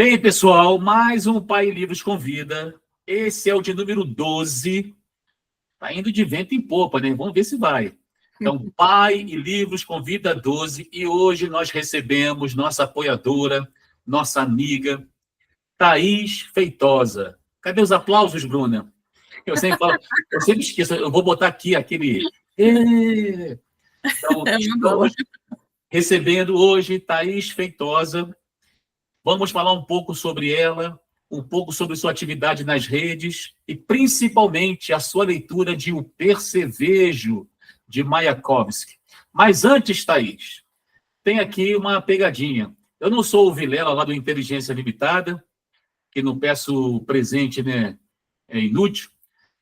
Bem, pessoal, mais um Pai Livros Convida. Esse é o de número 12. Está indo de vento em popa, né? Vamos ver se vai. Então, Pai e Livros Convida 12. E hoje nós recebemos nossa apoiadora, nossa amiga, Thaís Feitosa. Cadê os aplausos, Bruna? Eu sempre falo, eu sempre esqueço. Eu vou botar aqui aquele... Então, estamos recebendo hoje Thaís Feitosa. Vamos falar um pouco sobre ela, um pouco sobre sua atividade nas redes e, principalmente, a sua leitura de O Percevejo, de Mayakovsky. Mas antes, Thaís, tem aqui uma pegadinha. Eu não sou o Vilela lá do Inteligência Limitada, que não peço presente, né? É inútil,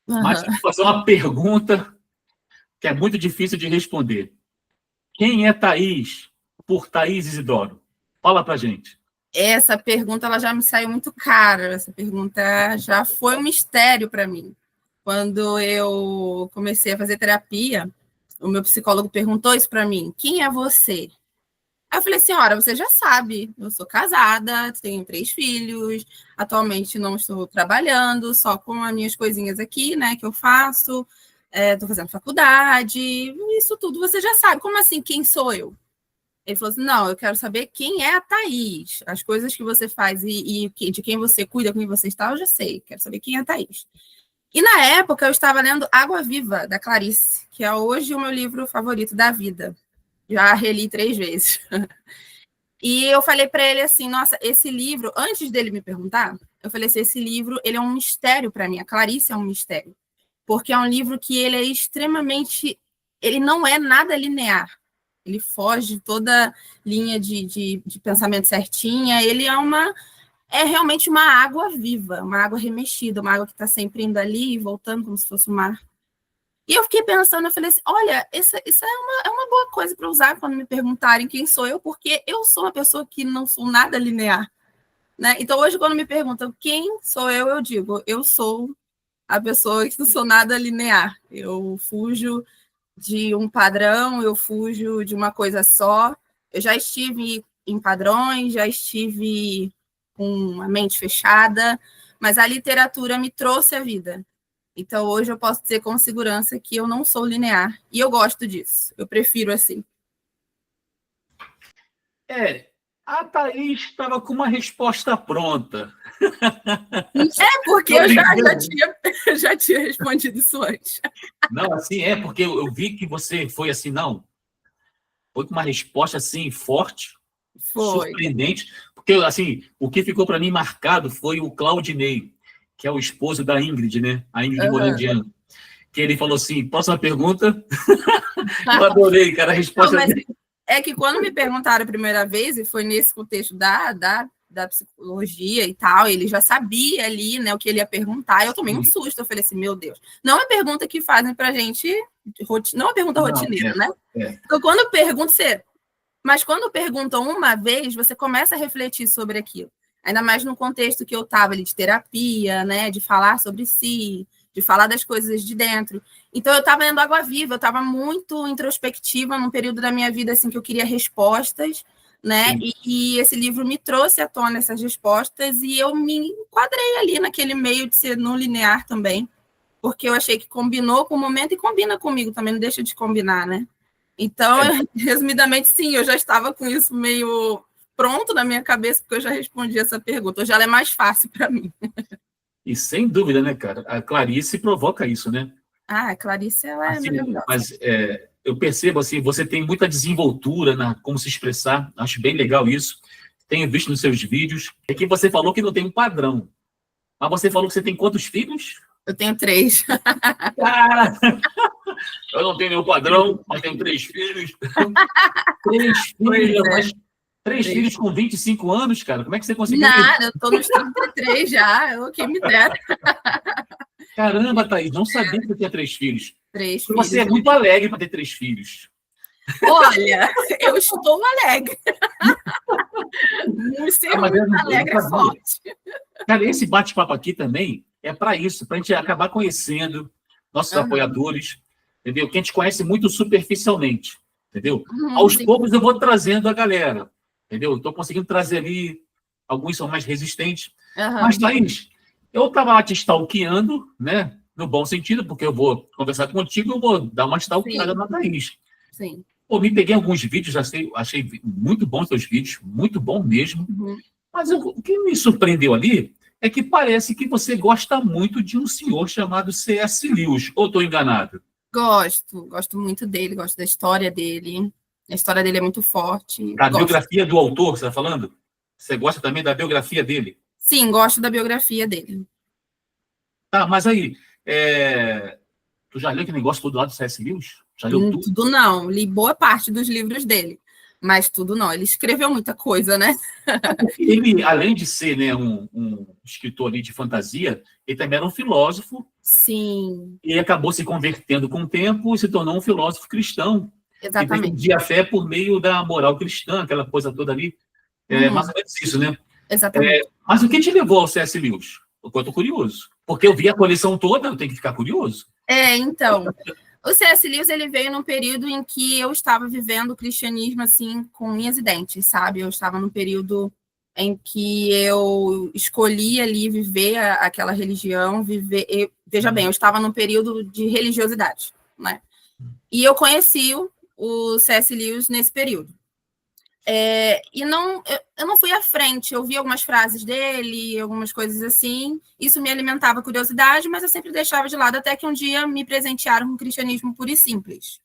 mas vou fazer uma pergunta que é muito difícil de responder. Quem é Thaís por Thaís Isidoro? Fala pra gente. Essa pergunta ela já me saiu muito cara. Essa pergunta já foi um mistério para mim. Quando eu comecei a fazer terapia, o meu psicólogo perguntou isso para mim: quem é você? Aí eu falei: senhora, você já sabe, eu sou casada, tenho 3 filhos, atualmente não estou trabalhando, só com as minhas coisinhas aqui, né, que eu faço, estou fazendo faculdade, isso tudo você já sabe. Como assim, quem sou eu? Ele falou assim: não, eu quero saber quem é a Thaís. As coisas que você faz e de quem você cuida, com quem você está, eu já sei. Quero saber quem é a Thaís. E na época eu estava lendo Água Viva, da Clarice, que é hoje o meu livro favorito da vida. Já reli 3 vezes. E eu falei para ele assim: nossa, esse livro, antes dele me perguntar, eu falei assim: esse livro ele é um mistério para mim. A Clarice é um mistério. Porque é um livro que ele é extremamente... Ele não é nada linear. Ele foge de toda linha de pensamento certinha. Ele é realmente uma água viva, uma água remexida, uma água que está sempre indo ali e voltando como se fosse o mar. E eu fiquei pensando, eu falei assim: olha, isso é uma boa coisa para usar quando me perguntarem quem sou eu, porque eu sou uma pessoa que não sou nada linear, né? Então, hoje, quando me perguntam quem sou eu digo: eu sou a pessoa que não sou nada linear. Eu fujo de um padrão, eu fujo de uma coisa só. Eu já estive em padrões, já estive com a mente fechada, mas a literatura me trouxe a vida. Então, hoje eu posso dizer com segurança que eu não sou linear, e eu gosto disso, eu prefiro assim. A Thaís estava com uma resposta pronta. Porque eu já tinha respondido isso antes. Não, assim, porque eu vi que você foi assim, não. Foi com uma resposta assim, forte, surpreendente. Porque, assim, o que ficou para mim marcado foi o Claudinei, que é o esposo da Ingrid, né? A Ingrid Morandiano. Que ele falou assim: próxima pergunta. Eu adorei, cara, a resposta. Não, mas é que quando me perguntaram a primeira vez, e foi nesse contexto da psicologia e tal, ele já sabia ali, né, o que ele ia perguntar. Eu tomei um susto, eu falei assim: meu Deus. Não é uma pergunta que fazem pra gente, não é uma pergunta rotineira, né? Então, quando perguntam, mas quando perguntam uma vez, você começa a refletir sobre aquilo. Ainda mais no contexto que eu estava ali de terapia, né, de falar sobre si, de falar das coisas de dentro. Então, eu estava lendo Água Viva, eu estava muito introspectiva num período da minha vida assim, que eu queria respostas, né? E esse livro me trouxe à tona essas respostas e eu me enquadrei ali naquele meio de ser não linear também, porque eu achei que combinou com o momento e combina comigo também, não deixa de combinar, né? Então, resumidamente, sim, eu já estava com isso meio pronto na minha cabeça, porque eu já respondi essa pergunta. Hoje ela é mais fácil para mim. E sem dúvida, né, cara? A Clarice provoca isso, né? A Clarice, ela é assim, maravilhosa. Mas eu percebo, assim, você tem muita desenvoltura na como se expressar. Acho bem legal isso. Tenho visto nos seus vídeos. É que você falou que não tem um padrão. Mas você falou que você tem quantos filhos? Eu tenho 3. Cara, eu não tenho nenhum padrão, mas tenho 3 filhos. 3 filhos, mas 3 filhos com 25 anos, cara. Como é que você conseguiu? Nada, eu estou nos 33 já. Quem me dera. Caramba, Thaís, não sabia que você tinha 3 filhos. 3 filhos. Você é muito alegre para ter 3 filhos. Olha, eu estou alegre. Ser muito alegre é forte. Cara, esse bate-papo aqui também é para isso, para a gente acabar conhecendo nossos apoiadores, entendeu? Que a gente conhece muito superficialmente, entendeu? Aos poucos eu vou trazendo a galera, entendeu? Estou conseguindo trazer ali alguns são mais resistentes. Aham. Mas, Thaís, eu estava lá te stalkeando, né? No bom sentido, porque eu vou conversar contigo, eu vou dar uma stalkeada Sim. na Thaís. Sim. Pô, me peguei alguns vídeos, achei muito bons seus vídeos, muito bom mesmo. Uhum. Mas o que me surpreendeu ali é que parece que você gosta muito de um senhor chamado C.S. Lewis. Ou estou enganado? Gosto muito dele, gosto da história dele. A história dele é muito forte. Da Gosto. biografia do autor, você está falando? Você gosta também da biografia dele? Sim, gosto da biografia dele. Tá, mas aí, tu já leu aquele negócio todo lá do C.S. Lewis? Já leu tudo? Tudo não. Li boa parte dos livros dele, mas tudo não. Ele escreveu muita coisa, né? Ele, além de ser, né, um escritor ali de fantasia, ele também era um filósofo. Sim. E acabou se convertendo com o tempo e se tornou um filósofo cristão. Exatamente. E defendia a fé por meio da moral cristã, aquela coisa toda ali. Mais ou menos isso, né? Exatamente. Mas o que te levou ao C.S. Lewis? Eu estou curioso. Porque eu vi a coleção toda, eu tenho que ficar curioso. Então, o C.S. Lewis, ele veio num período em que eu estava vivendo o cristianismo, assim, com unhas e dentes, sabe? Eu estava num período em que eu escolhi ali viver aquela religião, veja bem, eu estava num período de religiosidade, né? E eu conheci o C.S. Lewis nesse período. E eu não fui à frente, eu vi algumas frases dele, algumas coisas assim, isso me alimentava curiosidade, mas eu sempre deixava de lado, até que um dia me presentearam com o cristianismo puro e simples.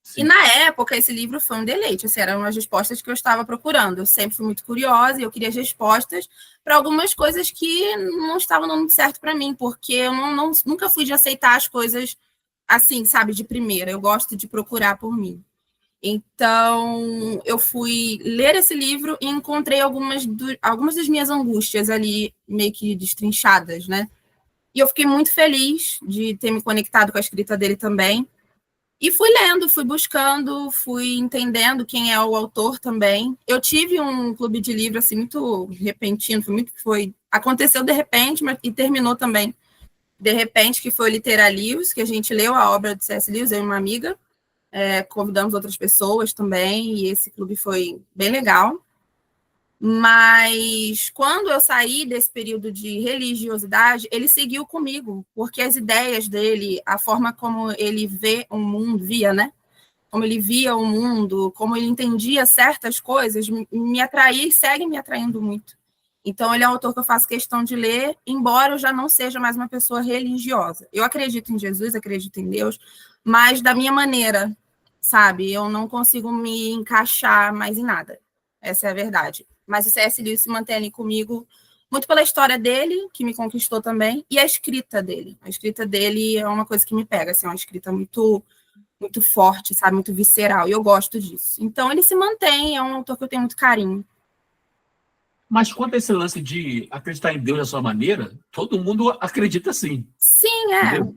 Sim. E na época, esse livro foi um deleite, assim, eram as respostas que eu estava procurando, eu sempre fui muito curiosa e eu queria as respostas para algumas coisas que não estavam dando certo para mim, porque eu nunca fui de aceitar as coisas assim, sabe, de primeira, eu gosto de procurar por mim. Então, eu fui ler esse livro e encontrei algumas das minhas angústias ali meio que destrinchadas, né? E eu fiquei muito feliz de ter me conectado com a escrita dele também. E fui lendo, fui buscando, fui entendendo quem é o autor também. Eu tive um clube de livro assim muito repentino, aconteceu de repente, mas e terminou também de repente, que foi o Literalius, que a gente leu a obra de C.S. Lewis, eu e uma amiga. Convidamos outras pessoas também, e esse clube foi bem legal. Mas quando eu saí desse período de religiosidade, ele seguiu comigo, porque as ideias dele, a forma como ele vê o mundo, né? Como ele via o mundo, como ele entendia certas coisas, me atraía e segue me atraindo muito. Então, ele é um autor que eu faço questão de ler, embora eu já não seja mais uma pessoa religiosa. Eu acredito em Jesus, acredito em Deus, mas da minha maneira, sabe? Eu não consigo me encaixar mais em nada. Essa é a verdade. Mas o C.S. Lewis se mantém ali comigo muito pela história dele, que me conquistou também, e a escrita dele. A escrita dele é uma coisa que me pega, assim, é uma escrita muito, muito forte, sabe? Muito visceral, e eu gosto disso. Então, ele se mantém, é um autor que eu tenho muito carinho. Mas quanto a esse lance de acreditar em Deus da sua maneira, todo mundo acredita sim. Sim, entendeu?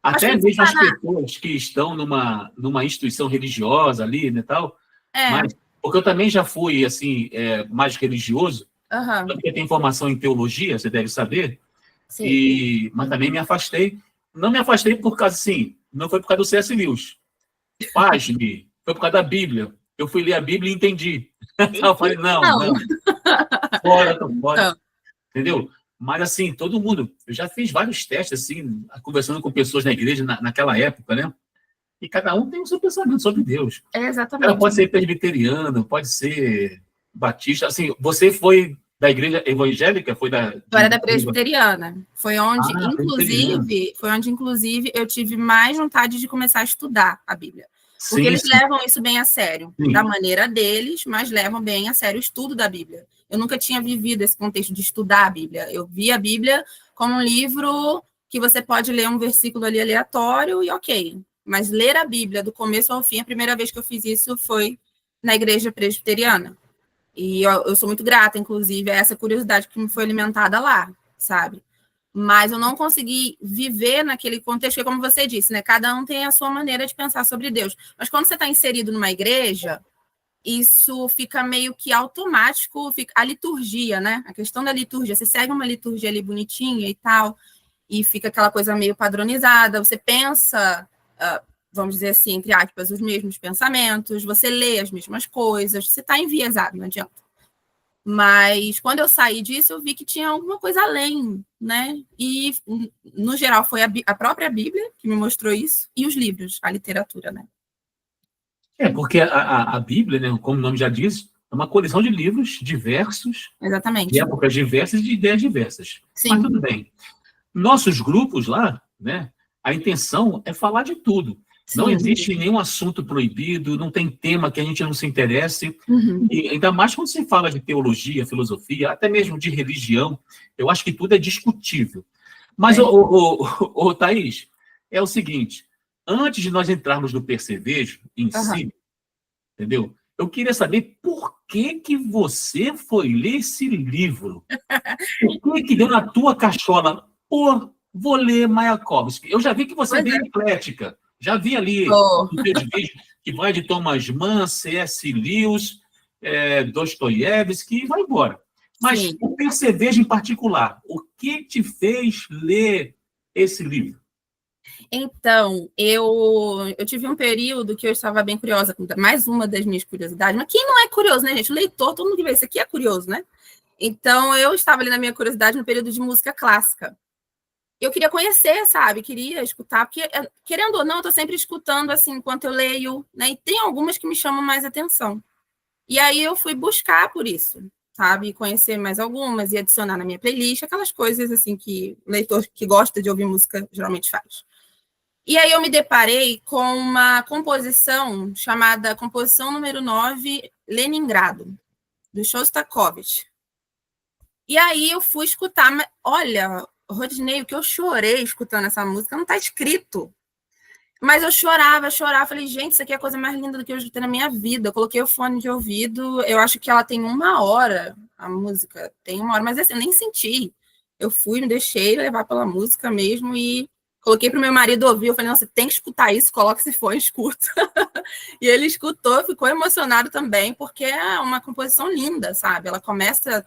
Até mesmo as pessoas que estão numa instituição religiosa ali, né, tal. Mas, porque eu também já fui, assim, mais religioso, porque tem formação em teologia, você deve saber, mas também me afastei. Não me afastei por causa, assim, não foi por causa do C.S. Lewis. Pasme, foi por causa da Bíblia. Eu fui ler a Bíblia e entendi. Eu falei, não. Fora. Entendeu? Mas, assim, todo mundo... Eu já fiz vários testes, assim, conversando com pessoas na igreja naquela época, né? E cada um tem o seu pensamento sobre Deus. Exatamente. Ela pode ser presbiteriano, pode ser batista. Assim, você foi da igreja evangélica? Eu era da presbiteriana. Foi onde, inclusive, eu tive mais vontade de começar a estudar a Bíblia. Porque eles levam isso bem a sério, da maneira deles, mas levam bem a sério o estudo da Bíblia. Eu nunca tinha vivido esse contexto de estudar a Bíblia. Eu vi a Bíblia como um livro que você pode ler um versículo ali aleatório e ok. Mas ler a Bíblia do começo ao fim, a primeira vez que eu fiz isso foi na igreja presbiteriana. E eu sou muito grata, inclusive, a essa curiosidade que me foi alimentada lá, sabe? Mas eu não consegui viver naquele contexto, que, como você disse, né? Cada um tem a sua maneira de pensar sobre Deus. Mas quando você está inserido numa igreja, isso fica meio que automático, a liturgia, né? A questão da liturgia, você segue uma liturgia ali bonitinha e tal, e fica aquela coisa meio padronizada, você pensa, vamos dizer assim, entre aspas, os mesmos pensamentos, você lê as mesmas coisas, você está enviesado, não adianta. Mas quando eu saí disso, eu vi que tinha alguma coisa além, né? E, no geral, foi a própria Bíblia que me mostrou isso, e os livros, a literatura, né? Porque a Bíblia, né, como o nome já diz, é uma coleção de livros diversos, Exatamente. de épocas diversas e de ideias diversas. Sim. Mas tudo bem. Nossos grupos lá, né, a intenção é falar de tudo. Não Sim. existe nenhum assunto proibido, não tem tema que a gente não se interesse. Uhum. E ainda mais quando se fala de teologia, filosofia, até mesmo de religião, eu acho que tudo é discutível. Mas, Thaís, é o seguinte, antes de nós entrarmos no percevejo em si, entendeu? Eu queria saber por que você foi ler esse livro. Por que deu na tua cachola? Pô, vou ler Mayakovsky. Eu já vi que você é bem eclética. Já vi ali nos teus vídeos que vai de Thomas Mann, C.S. Lewis, Dostoiévski e vai embora. Mas Sim. o percevejo em particular, o que te fez ler esse livro? Então, eu tive um período que eu estava bem curiosa, com mais uma das minhas curiosidades. Mas quem não é curioso, né, gente? O leitor, todo mundo que vê isso aqui é curioso, né? Então, eu estava ali na minha curiosidade no período de música clássica. Eu queria conhecer, sabe? Queria escutar, porque, querendo ou não, eu estou sempre escutando, assim, enquanto eu leio, né? E tem algumas que me chamam mais atenção. E aí eu fui buscar por isso, sabe? Conhecer mais algumas e adicionar na minha playlist, aquelas coisas, assim, que o leitor que gosta de ouvir música geralmente faz. E aí eu me deparei com uma composição chamada Composição número 9, Leningrado, do Shostakovich. E aí eu fui escutar, olha, Rodinei, o que eu chorei escutando essa música não está escrito. Mas eu chorava, falei, gente, isso aqui é a coisa mais linda do que eu escutei na minha vida. Eu coloquei o fone de ouvido, eu acho que ela tem 1 hora, a música tem 1 hora, mas assim, eu nem senti. Eu fui, me deixei levar pela música mesmo e coloquei pro meu marido ouvir, eu falei, não, você tem que escutar isso, coloca esse fone, escuta. E ele escutou, ficou emocionado também, porque é uma composição linda, sabe? Ela começa,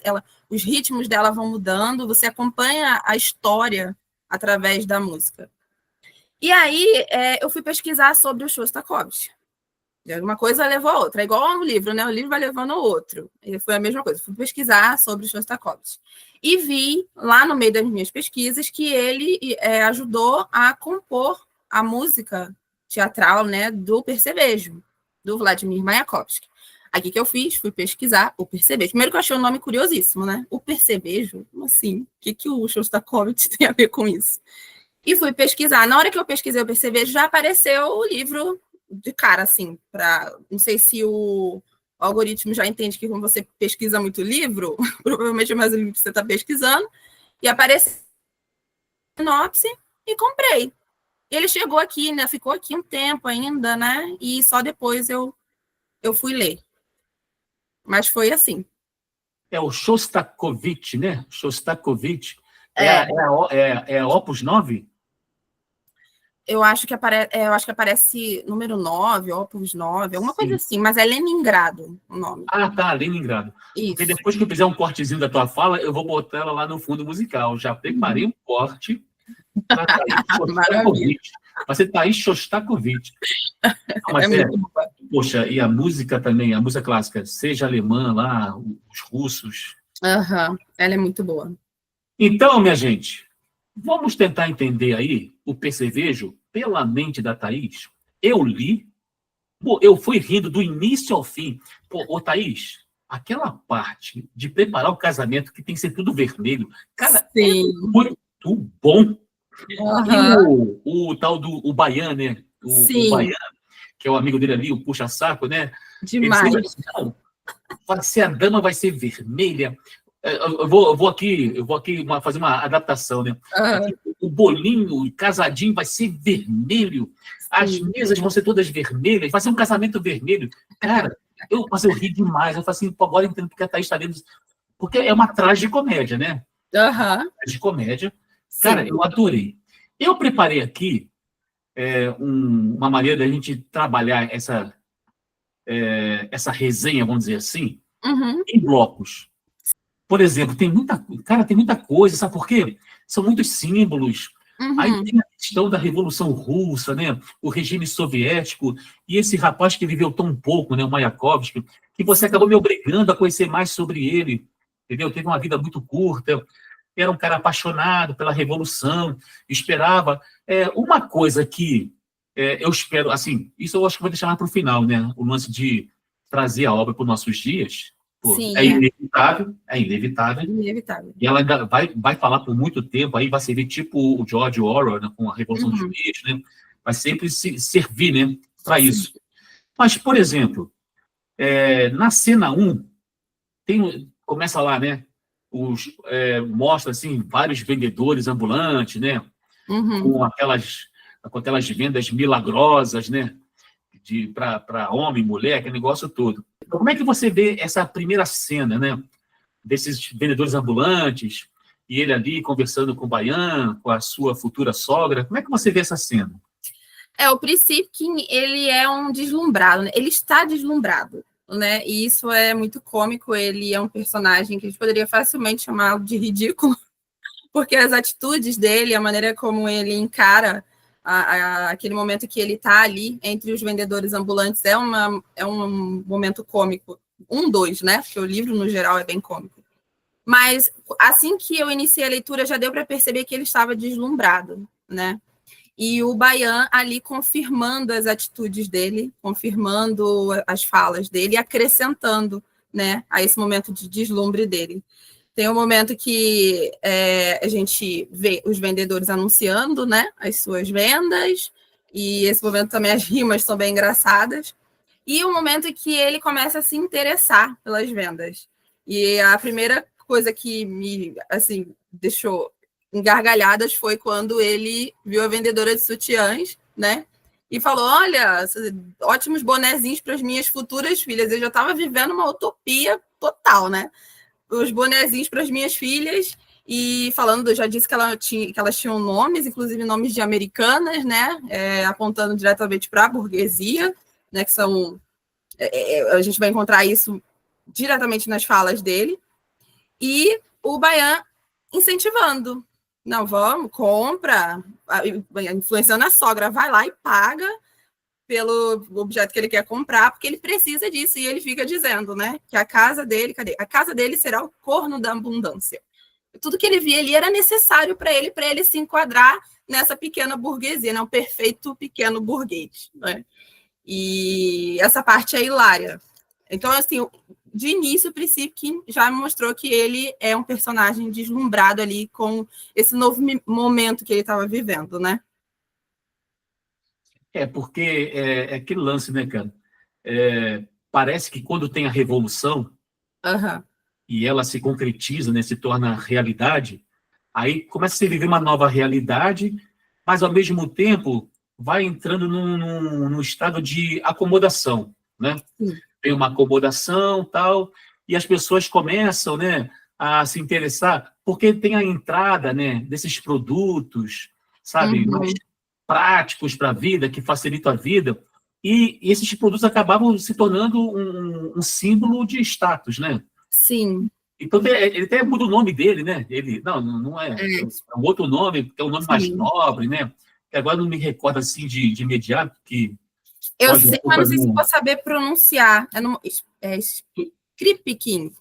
os ritmos dela vão mudando, você acompanha a história através da música. E aí eu fui pesquisar sobre o Shostakovich. Uma coisa levou a outra, é igual ao livro, né? O livro vai levando ao outro. E foi a mesma coisa, fui pesquisar sobre o Shostakovich. E vi, lá no meio das minhas pesquisas, que ele ajudou a compor a música teatral, né, do Percevejo, do Vladimir Mayakovsky. Aí o que eu fiz? Fui pesquisar o Percevejo. Primeiro que eu achei o nome curiosíssimo, né? O Percevejo? Como assim? O que o Shostakovich tem a ver com isso? E fui pesquisar. Na hora que eu pesquisei o Percevejo, já apareceu o livro de cara, assim, não sei se o algoritmo já entende que quando você pesquisa muito livro, provavelmente é mais o livro que você está pesquisando, e apareceu a sinopse e comprei. Ele chegou aqui, né? Ficou aqui um tempo ainda, né? E só depois eu fui ler. Mas foi assim. É o Shostakovich, né? Shostakovich. É a Opus 9? Eu acho que aparece número 9, Opus 9, alguma coisa assim, mas é Leningrado o nome. Ah, tá, Leningrado. Isso. Porque depois que eu fizer um cortezinho da tua fala, eu vou botar ela lá no fundo musical. Já preparei um corte para Thaís Shostakovich. Vai ser Thaís Shostakovich. Mas poxa, e a música também, a música clássica, seja alemã lá, os russos. Ela é muito boa. Então, minha gente, vamos tentar entender aí o Percevejo pela mente da Thaís. Eu li, eu fui rindo do início ao fim. Ô, Thaís, aquela parte de preparar o casamento que tem que ser tudo vermelho, cara, sim, é muito bom. E o tal do Baiano, né? O Baiano, que é o amigo dele ali, o puxa-saco, né? Demais. A dama vai ser vermelha. Eu vou aqui fazer uma adaptação, né? O bolinho casadinho vai ser vermelho, as mesas vão ser todas vermelhas, vai ser um casamento vermelho. Cara, eu ri demais. Eu falei assim, agora eu entendo porque a Thaís está lendo. Porque é uma tragicomédia, né? Tragicomédia. Cara, eu adorei. Eu preparei aqui uma maneira da gente trabalhar essa resenha, vamos dizer assim, em blocos. Por exemplo, tem muita coisa, sabe por quê? São muitos símbolos. Aí tem a questão da Revolução Russa, né? O regime soviético, e esse rapaz que viveu tão pouco, né? O Mayakovsky, que você acabou me obrigando a conhecer mais sobre ele. entendeu? Teve uma vida muito curta, era um cara apaixonado pela Revolução, esperava. Uma coisa que eu espero, assim, isso eu acho que vou deixar mais para o final, né? O lance de trazer a obra para os nossos dias, pô, Sim, é inevitável, é inevitável. inevitável. E ela ainda vai falar por muito tempo, aí vai servir tipo o George Orwell, né, com a Revolução dos Bichos, né? Vai sempre servir, né, para isso. Mas, por exemplo, na cena 1, começa lá, né? Mostra assim, vários vendedores ambulantes, né? Com aquelas vendas milagrosas, né? Para homem, mulher, aquele negócio todo. Então, como é que você vê essa primeira cena, né? Desses vendedores ambulantes, e ele ali conversando com o Baian, com a sua futura sogra. Como é que você vê essa cena? O Priscipkin, ele é um deslumbrado, né? Ele está deslumbrado, né? E isso é muito cômico. Ele é um personagem que a gente poderia facilmente chamá-lo de ridículo, porque as atitudes dele, a maneira como ele encara aquele momento que ele está ali entre os vendedores ambulantes é um momento cômico. 2, né? Porque o livro, no geral, é bem cômico. Mas, assim que eu iniciei a leitura, já deu para perceber que ele estava deslumbrado, né? E o Baian ali confirmando as atitudes dele, confirmando as falas dele, acrescentando, né, a esse momento de deslumbre dele. Tem um momento que a gente vê os vendedores anunciando, né, as suas vendas, e esse momento também as rimas são bem engraçadas, e o momento que ele começa a se interessar pelas vendas. E a primeira coisa que me, assim, deixou engargalhadas foi quando ele viu a vendedora de sutiãs, né, e falou, olha, ótimos bonezinhos para as minhas futuras filhas. Eu já estava vivendo uma utopia total, né? Os bonezinhos para as minhas filhas, e falando, já disse que elas tinham nomes, inclusive nomes de americanas, né? Apontando diretamente para a burguesia, né? Que são. A gente vai encontrar isso diretamente nas falas dele. E o Baian incentivando. Não, vamos, compra, influenciando a sogra, vai lá e paga pelo objeto que ele quer comprar, porque ele precisa disso, e ele fica dizendo, né, que a casa dele, a casa dele será o corno da abundância. Tudo que ele via ali era necessário para ele se enquadrar nessa pequena burguesia, né, um perfeito pequeno burguês, né? E essa parte é hilária. Então, assim, de início, o Priscipkin já mostrou que ele é um personagem deslumbrado ali com esse novo momento que ele estava vivendo, né? Porque é aquele lance, né, cara? Parece que quando tem a revolução e ela se concretiza, né, se torna realidade, aí começa a se viver uma nova realidade, mas ao mesmo tempo vai entrando num estado de acomodação, né? Tem uma acomodação, tal, e as pessoas começam, né, a se interessar, porque tem a entrada, né, desses produtos, sabe, mais práticos para a vida, que facilitam a vida, e esses produtos acabavam se tornando um símbolo de status, né? Sim. Então, ele até muda o nome dele, né? Ele, não é um outro nome, que é um nome mais nobre, né? Que agora não me recordo assim de imediato, que eu sei, mas não sei se vou saber pronunciar. Skripkin.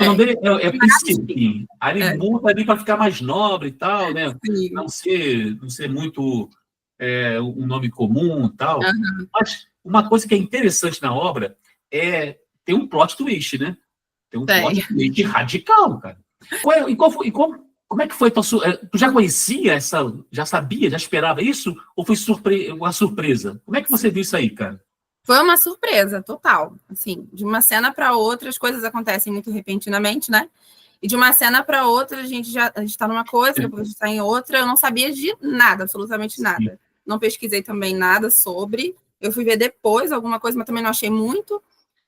O nome dele é Priscipkin. Aí ele muda ali para ficar mais nobre e tal, né? Não ser muito um nome comum e tal. Mas uma coisa que é interessante na obra tem um plot twist, né? Tem um plot twist radical, cara. Como é que foi? Tu já conhecia já sabia, já esperava isso? Ou foi uma surpresa? Como é que você viu isso aí, cara? Foi uma surpresa total. Assim, de uma cena para outra, as coisas acontecem muito repentinamente, né? E de uma cena para outra, a gente está numa coisa, depois a gente está em outra. Eu não sabia de nada, absolutamente nada. Sim. Não pesquisei também nada sobre. Eu fui ver depois alguma coisa, mas também não achei muito.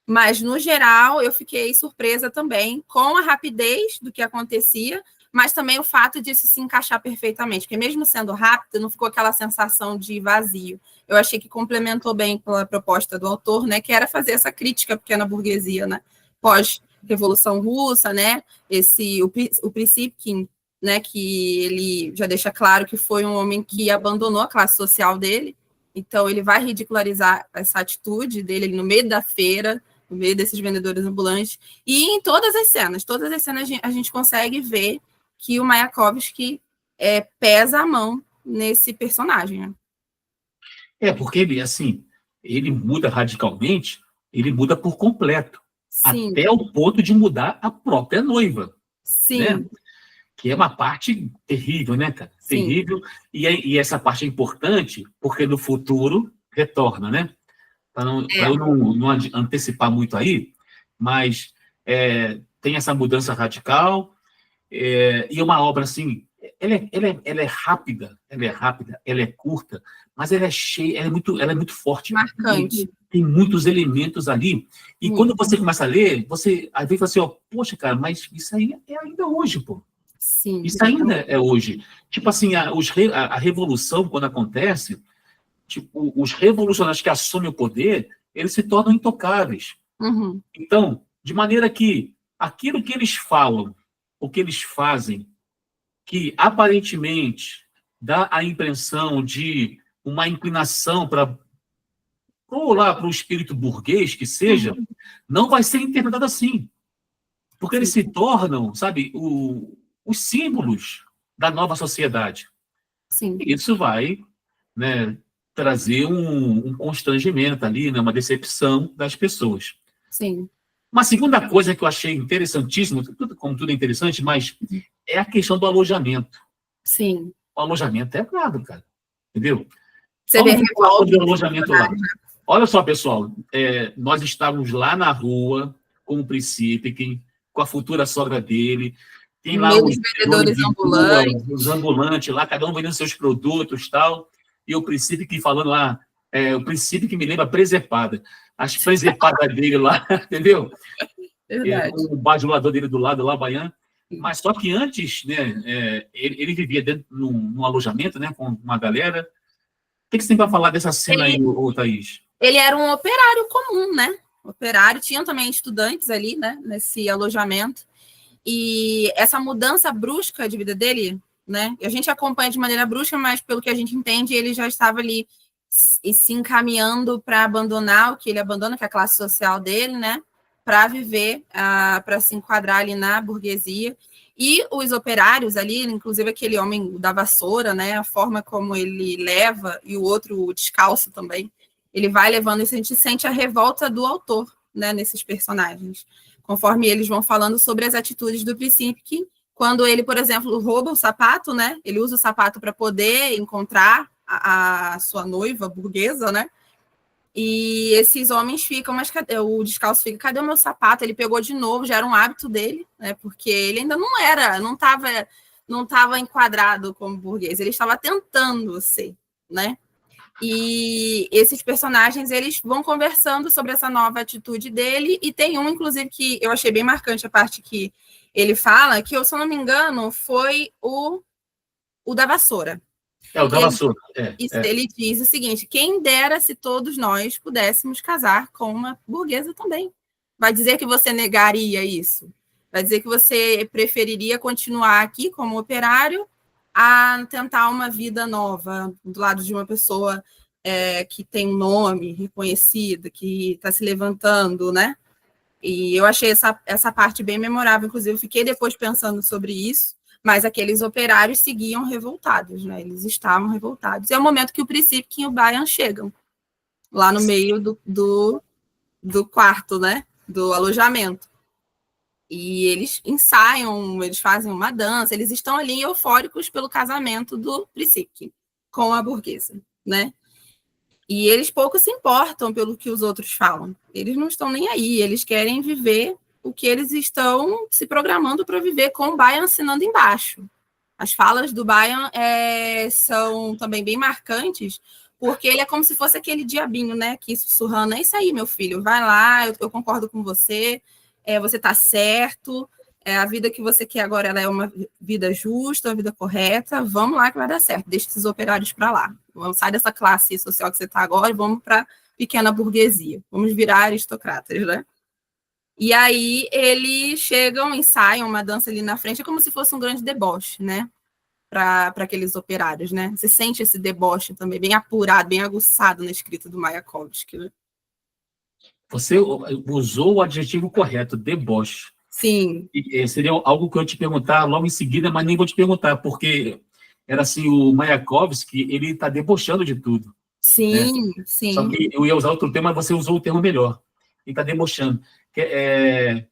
Mas, no geral, eu fiquei surpresa também com a rapidez do que acontecia, mas também o fato disso se encaixar perfeitamente, porque mesmo sendo rápido, não ficou aquela sensação de vazio. Eu achei que complementou bem com a proposta do autor, né, que era fazer essa crítica à pequena burguesia, né, pós-Revolução Russa, né, o Priscipkin, né, que ele já deixa claro que foi um homem que abandonou a classe social dele, então ele vai ridicularizar essa atitude dele no meio da feira, no meio desses vendedores ambulantes, e em todas as cenas a gente consegue ver que o Mayakovsky pesa a mão nesse personagem. Né? Porque ele, assim, ele muda radicalmente, ele muda por completo, Sim. Até o ponto de mudar a própria noiva. Sim. Né? Que é uma parte terrível, né, cara? Sim. Terrível. E essa parte é importante porque no futuro retorna, né? Para eu não antecipar muito aí, mas tem essa mudança radical, e uma obra assim, ela é rápida, ela é curta, mas ela é cheia, ela é muito forte. Marcante. Tem muitos elementos ali. E quando você começa a ler, você às vezes fala assim, ó, poxa, cara, mas isso aí é ainda hoje, pô. Sim. Isso ainda é hoje. Tipo assim, a revolução, quando acontece, tipo, os revolucionários que assumem o poder, eles se tornam intocáveis. Uhum. Então, de maneira que aquilo que eles falam, o que eles fazem, que aparentemente dá a impressão de uma inclinação para o espírito burguês, que seja, não vai ser interpretado assim. Porque eles se tornam, sabe, os símbolos da nova sociedade. Sim. E isso vai, né, trazer um constrangimento ali, né, uma decepção das pessoas. Sim. Uma segunda coisa que eu achei interessantíssima, como tudo é interessante, mas é a questão do alojamento. Sim. O alojamento é caro, cara. Entendeu? Você vê falar sobre o alojamento lá. Olha só, pessoal, nós estávamos lá na rua com o Príncipe, com a futura sogra dele. Tem lá os vendedores ambulantes. Os ambulantes lá, cada um vendendo seus produtos e tal. E o Príncipe falando lá, o Príncipe que me lembra presepada. As presepadas dele lá, entendeu? O bajulador dele do lado lá, baiano. Mas só que antes, né, ele vivia dentro num alojamento, né, com uma galera. O que você tem para falar dessa cena aí, Thaís? Ele era um operário comum, né? Operário, tinham também estudantes ali, né, nesse alojamento. E essa mudança brusca de vida dele, né? A gente acompanha de maneira brusca, mas pelo que a gente entende, ele já estava ali se encaminhando para abandonar o que ele abandona, que é a classe social dele, né? Para viver, para se enquadrar ali na burguesia. E os operários ali, inclusive aquele homem da vassoura, né? A forma como ele leva, e o outro descalço também, ele vai levando, e a gente sente a revolta do autor, né? Nesses personagens. Conforme eles vão falando sobre as atitudes do Príncipe, quando ele, por exemplo, rouba o sapato, né? Ele usa o sapato para poder encontrar a sua noiva burguesa, né? E esses homens ficam, mas cadê? O descalço fica, cadê o meu sapato? Ele pegou de novo, já era um hábito dele, né? Porque ele ainda não estava enquadrado como burguês, ele estava tentando ser, né? E esses personagens, eles vão conversando sobre essa nova atitude dele, e tem um, inclusive, que eu achei bem marcante a parte que ele fala, que, se eu não me engano, foi o da vassoura. O da vassoura. Ele diz o seguinte, quem dera se todos nós pudéssemos casar com uma burguesa também. Vai dizer que você negaria isso? Vai dizer que você preferiria continuar aqui como operário a tentar uma vida nova do lado de uma pessoa que tem um nome reconhecido, que está se levantando, né? E eu achei essa parte bem memorável, inclusive fiquei depois pensando sobre isso, mas aqueles operários seguiam revoltados, né? Eles estavam revoltados. E é o momento que o Príncipe e o Bayan chegam, lá no meio do quarto, né? Do alojamento. E eles ensaiam, eles fazem uma dança, eles estão ali eufóricos pelo casamento do Príncipe com a burguesa, né? E eles pouco se importam pelo que os outros falam. Eles não estão nem aí, eles querem viver o que eles estão se programando para viver, com o Bayan assinando embaixo. As falas do Bayan são também bem marcantes, porque ele é como se fosse aquele diabinho, né? Que sussurrando, é isso aí, meu filho, vai lá, eu concordo com você, você está certo, a vida que você quer agora ela é uma vida justa, uma vida correta, vamos lá que vai dar certo, deixa esses operários para lá. Vamos sair dessa classe social que você está agora e vamos para a pequena burguesia, vamos virar aristocratas, né? E aí eles chegam, ensaiam uma dança ali na frente, é como se fosse um grande deboche, né? Para aqueles operários, né? Você sente esse deboche também, bem apurado, bem aguçado na escrita do Mayakovsky, né? Você usou o adjetivo correto, deboche. Sim. E seria algo que eu ia te perguntar logo em seguida, mas nem vou te perguntar, porque era assim, o Mayakovsky, ele está debochando de tudo, né? Sim, Só sim. que eu ia usar outro termo, mas você usou o termo melhor. Ele está debochando. É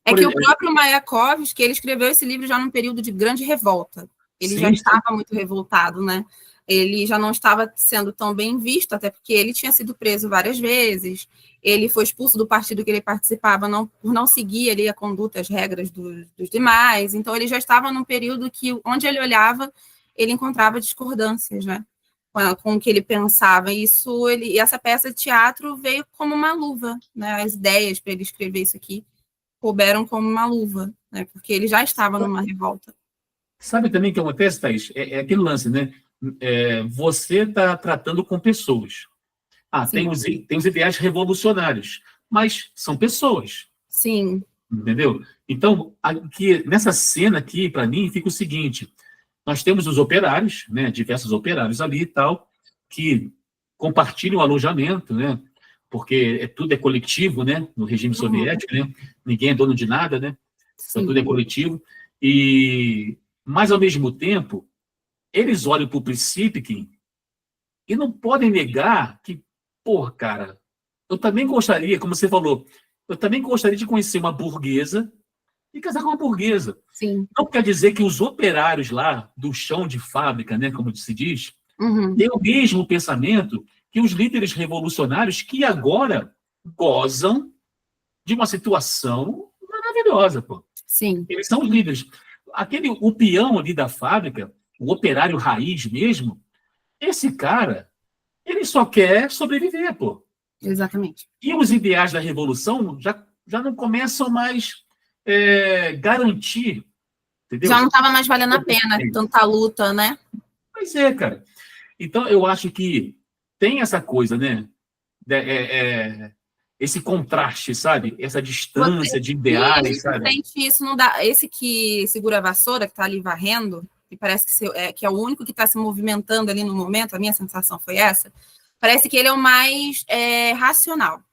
Por que o exemplo, próprio Mayakovsky, ele escreveu esse livro já num período de grande revolta. Ele já sim, sim. estava muito revoltado, né? Ele já não estava sendo tão bem visto, até porque ele tinha sido preso várias vezes. Ele foi expulso do partido que ele participava por não seguir ali a conduta, as regras dos demais. Então, ele já estava num período que, onde ele olhava, ele encontrava discordâncias, né? Com o que ele pensava. E essa peça de teatro veio como uma luva, né? As ideias para ele escrever isso aqui couberam como uma luva, né? Porque ele já estava numa revolta. Sabe também o que acontece, Thaís? É aquele lance, né? Você está tratando com pessoas. Tem os ideais revolucionários, mas são pessoas, Sim. entendeu? Então, aqui, nessa cena aqui, para mim, fica o seguinte: nós temos os operários, né? Diversos operários ali e tal, que compartilham o alojamento, né? Porque tudo é coletivo, né? No regime soviético, né? Ninguém é dono de nada, né? Então, Sim. tudo é coletivo. Mas, ao mesmo tempo, eles olham para o Prinsipkin e não podem negar que, pô, cara, eu também gostaria, como você falou, eu também gostaria de conhecer uma burguesa e casar com uma burguesa. Sim. Não quer dizer que os operários lá do chão de fábrica, né, como se diz, Uhum. têm o mesmo pensamento que os líderes revolucionários que agora gozam de uma situação maravilhosa, pô. Sim. Eles são os líderes. O peão ali da fábrica, o operário raiz mesmo, esse cara, ele só quer sobreviver, pô. Exatamente. E os ideais da revolução já não começam mais garantir, Já entendeu? não estava mais valendo a pena tanta luta, né? Pois é, cara. Então, eu acho que tem essa coisa, né? Esse contraste, sabe? Essa distância de E a ideais, gente sabe? sente isso, não dá. Esse que segura a vassoura, que está ali varrendo, e parece que é o único que está se movimentando ali no momento, a minha sensação foi essa, parece que ele é o mais racional.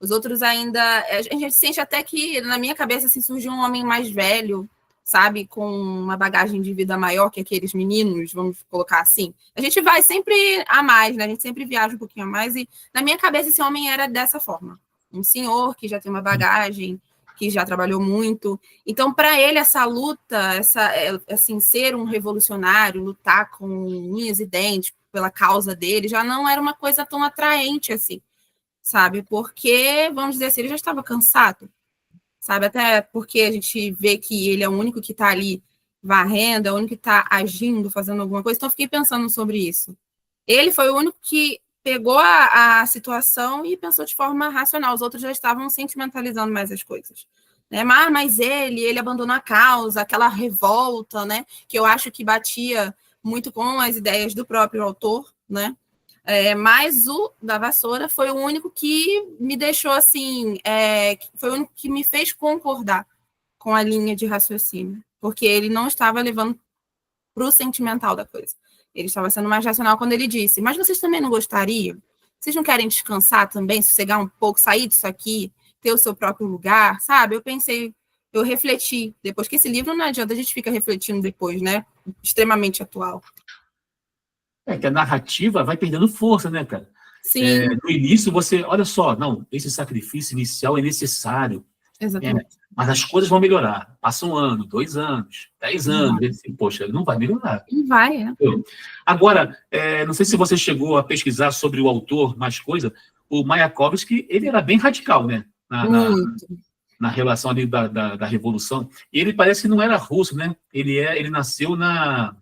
Os outros ainda. A gente sente até que, na minha cabeça, assim, surgiu um homem mais velho, sabe? Com uma bagagem de vida maior que aqueles meninos, vamos colocar assim. A gente vai sempre a mais, né? A gente sempre viaja um pouquinho a mais. E, na minha cabeça, esse homem era dessa forma. Um senhor que já tem uma bagagem, que já trabalhou muito. Então, para ele, essa luta, assim, ser um revolucionário, lutar com unhas e dentes pela causa dele, já não era uma coisa tão atraente assim, sabe? Porque, vamos dizer assim, ele já estava cansado, sabe? Até porque a gente vê que ele é o único que está ali varrendo, é o único que está agindo, fazendo alguma coisa. Então, eu fiquei pensando sobre isso. Ele foi o único que pegou a situação e pensou de forma racional. Os outros já estavam sentimentalizando mais as coisas. Né? Mas ele abandonou a causa, aquela revolta, né? Que eu acho que batia muito com as ideias do próprio autor, né? Mas o da vassoura foi o único que me deixou assim, foi o único que me fez concordar com a linha de raciocínio, porque ele não estava levando para o sentimental da coisa. Ele estava sendo mais racional quando ele disse: mas vocês também não gostariam? Vocês não querem descansar também, sossegar um pouco, sair disso aqui, ter o seu próprio lugar, sabe? Eu pensei, eu refleti depois, que esse livro não adianta, a gente fica refletindo depois, né? Extremamente atual. Que a narrativa vai perdendo força, né, cara? Sim. No início, olha só, não, esse sacrifício inicial é necessário. Exatamente. Mas as coisas vão melhorar. Passa 1 ano, 2 anos, 10 anos. Assim, poxa, não vai melhorar. Não vai, né? Agora, não sei se você chegou a pesquisar sobre o autor, mais coisa. O Mayakovsky, ele era bem radical, né? Na relação ali da Revolução. E ele parece que não era russo, né? Ele nasceu na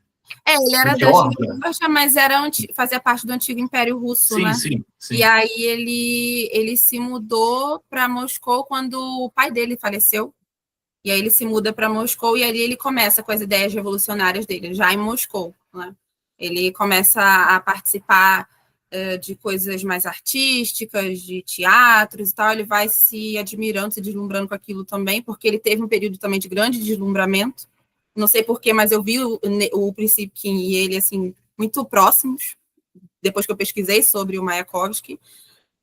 ele era da Geórgia. Geórgia, mas fazia parte do antigo Império Russo, Sim, né? sim. E aí ele se mudou para Moscou quando o pai dele faleceu. E aí ele se muda para Moscou e ali ele começa com as ideias revolucionárias dele, já em Moscou, né? Ele começa a participar de coisas mais artísticas, de teatros e tal. Ele vai se admirando, se deslumbrando com aquilo também, porque ele teve um período também de grande deslumbramento. Não sei porquê, mas eu vi o Prinsipkin e ele, assim, muito próximos, depois que eu pesquisei sobre o Mayakovsky.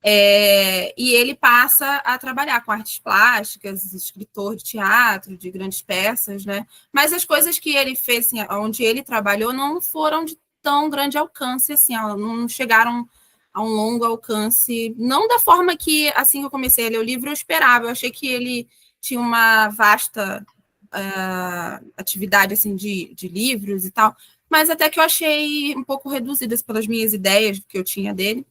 E ele passa a trabalhar com artes plásticas, escritor de teatro, de grandes peças, né? Mas as coisas que ele fez, assim, onde ele trabalhou, não foram de tão grande alcance, assim, não chegaram a um longo alcance, não da forma que, assim que eu comecei a ler o livro, eu esperava. Eu achei que ele tinha uma vasta atividade, assim, de livros e tal, mas até que eu achei um pouco reduzidas pelas minhas ideias que eu tinha dele,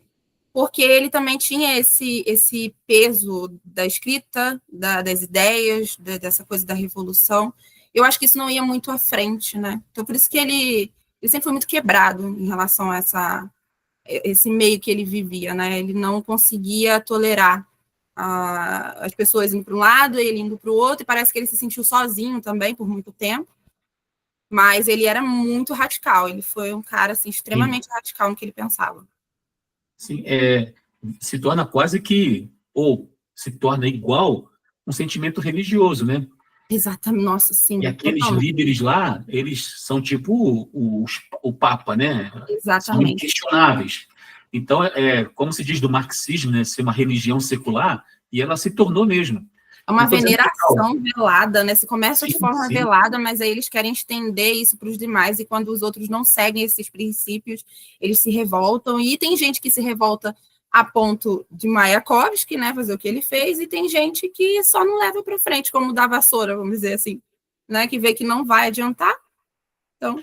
porque ele também tinha esse peso da escrita, das ideias, dessa coisa da revolução. Eu acho que isso não ia muito à frente, né? Então, por isso que ele sempre foi muito quebrado em relação a esse meio que ele vivia, né? Ele não conseguia tolerar as pessoas indo para um lado, ele indo para o outro, e parece que ele se sentiu sozinho também por muito tempo. Mas ele era muito radical, ele foi um cara assim, extremamente radical no que ele pensava. Sim, se torna quase que, ou se torna igual um sentimento religioso, né? Exatamente, nossa, sim. E aqueles líderes lá, eles são tipo o Papa, né? São Exatamente. inquestionáveis. Então, como se diz do marxismo, né? Ser uma religião secular, e ela se tornou mesmo. É uma veneração velada, né? Se começa de forma velada, mas aí eles querem estender isso para os demais, e quando os outros não seguem esses princípios, eles se revoltam. E tem gente que se revolta a ponto de Mayakovsky, né, fazer o que ele fez, e tem gente que só não leva para frente, como o da vassoura, vamos dizer assim, né, que vê que não vai adiantar. Então...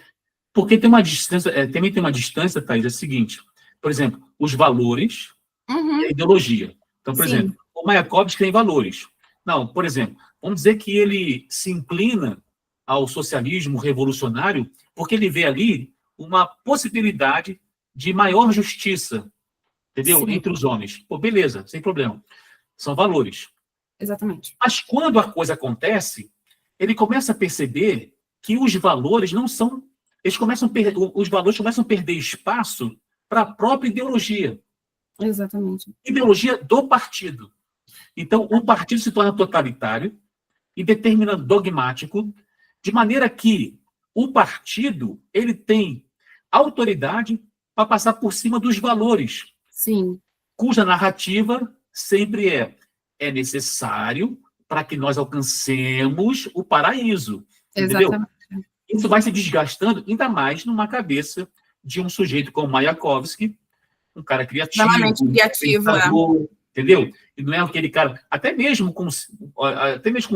Porque tem uma distância, também tem uma distância, Thaís, é o seguinte, por exemplo, os valores e a ideologia. Então, por exemplo, o Mayakovsky tem valores. Não, por exemplo, vamos dizer que ele se inclina ao socialismo revolucionário porque ele vê ali uma possibilidade de maior justiça, entendeu? Entre os homens. Pô, beleza, sem problema. São valores. Exatamente. Mas quando a coisa acontece, ele começa a perceber que os valores não são... os valores começam a perder espaço para a própria ideologia. Exatamente. Ideologia do partido. Então, o partido se torna totalitário e determinado dogmático, de maneira que o partido ele tem autoridade para passar por cima dos valores. Sim. Cuja narrativa sempre é necessário para que nós alcancemos o paraíso. Entendeu? Exatamente. Isso vai se desgastando ainda mais numa cabeça de um sujeito como Mayakovsky, um cara criativo, pensador, entendeu? E não é aquele cara, até mesmo com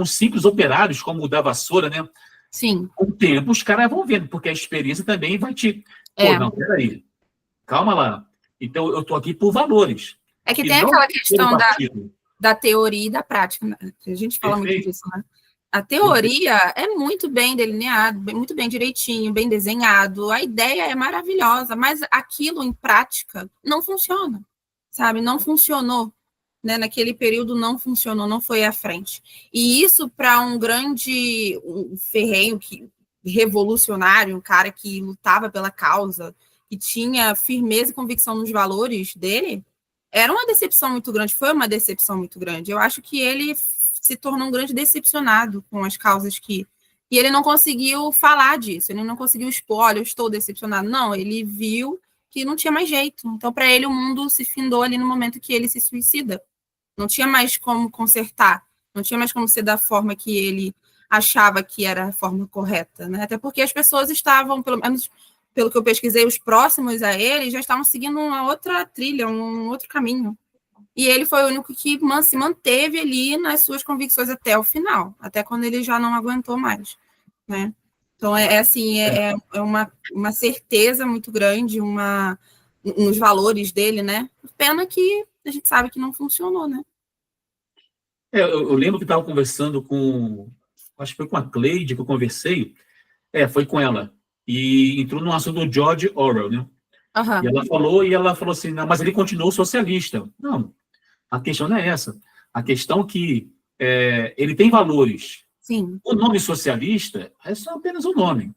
simples operários, como o da vassoura, né? Sim. Com o tempo, os caras vão vendo, porque a experiência também vai te... Pô, não, peraí, calma lá. Então, eu estou aqui por valores. É que tem aquela questão da teoria e da prática, né? A gente fala muito disso, né? A teoria é muito bem delineado, muito bem direitinho, bem desenhado, a ideia é maravilhosa, mas aquilo em prática não funciona, sabe? Não funcionou, né? Naquele período não funcionou, não foi à frente. E isso para um ferrenho revolucionário, um cara que lutava pela causa, que tinha firmeza e convicção nos valores dele, era uma decepção muito grande, foi uma decepção muito grande. Eu acho que ele se tornou um grande decepcionado com as causas e ele não conseguiu falar disso, ele não conseguiu expor, olha, eu estou decepcionado. Não, ele viu que não tinha mais jeito. Então, para ele, o mundo se findou ali no momento que ele se suicida. Não tinha mais como consertar, não tinha mais como ser da forma que ele achava que era a forma correta, né? Até porque as pessoas estavam, pelo menos pelo que eu pesquisei, os próximos a ele já estavam seguindo uma outra trilha, um outro caminho. E ele foi o único que se manteve ali nas suas convicções até o final, até quando ele já não aguentou mais, né? Então, uma certeza muito grande, nos valores dele, né? Pena que a gente sabe que não funcionou, né? Eu lembro que estava conversando acho que foi com a Cleide que eu conversei, foi com ela, e entrou no assunto do George Orwell, né? Uhum. E ela falou assim, não, mas ele continuou socialista. Não, a questão não é essa. A questão é que ele tem valores. Sim. O nome socialista é só apenas um nome.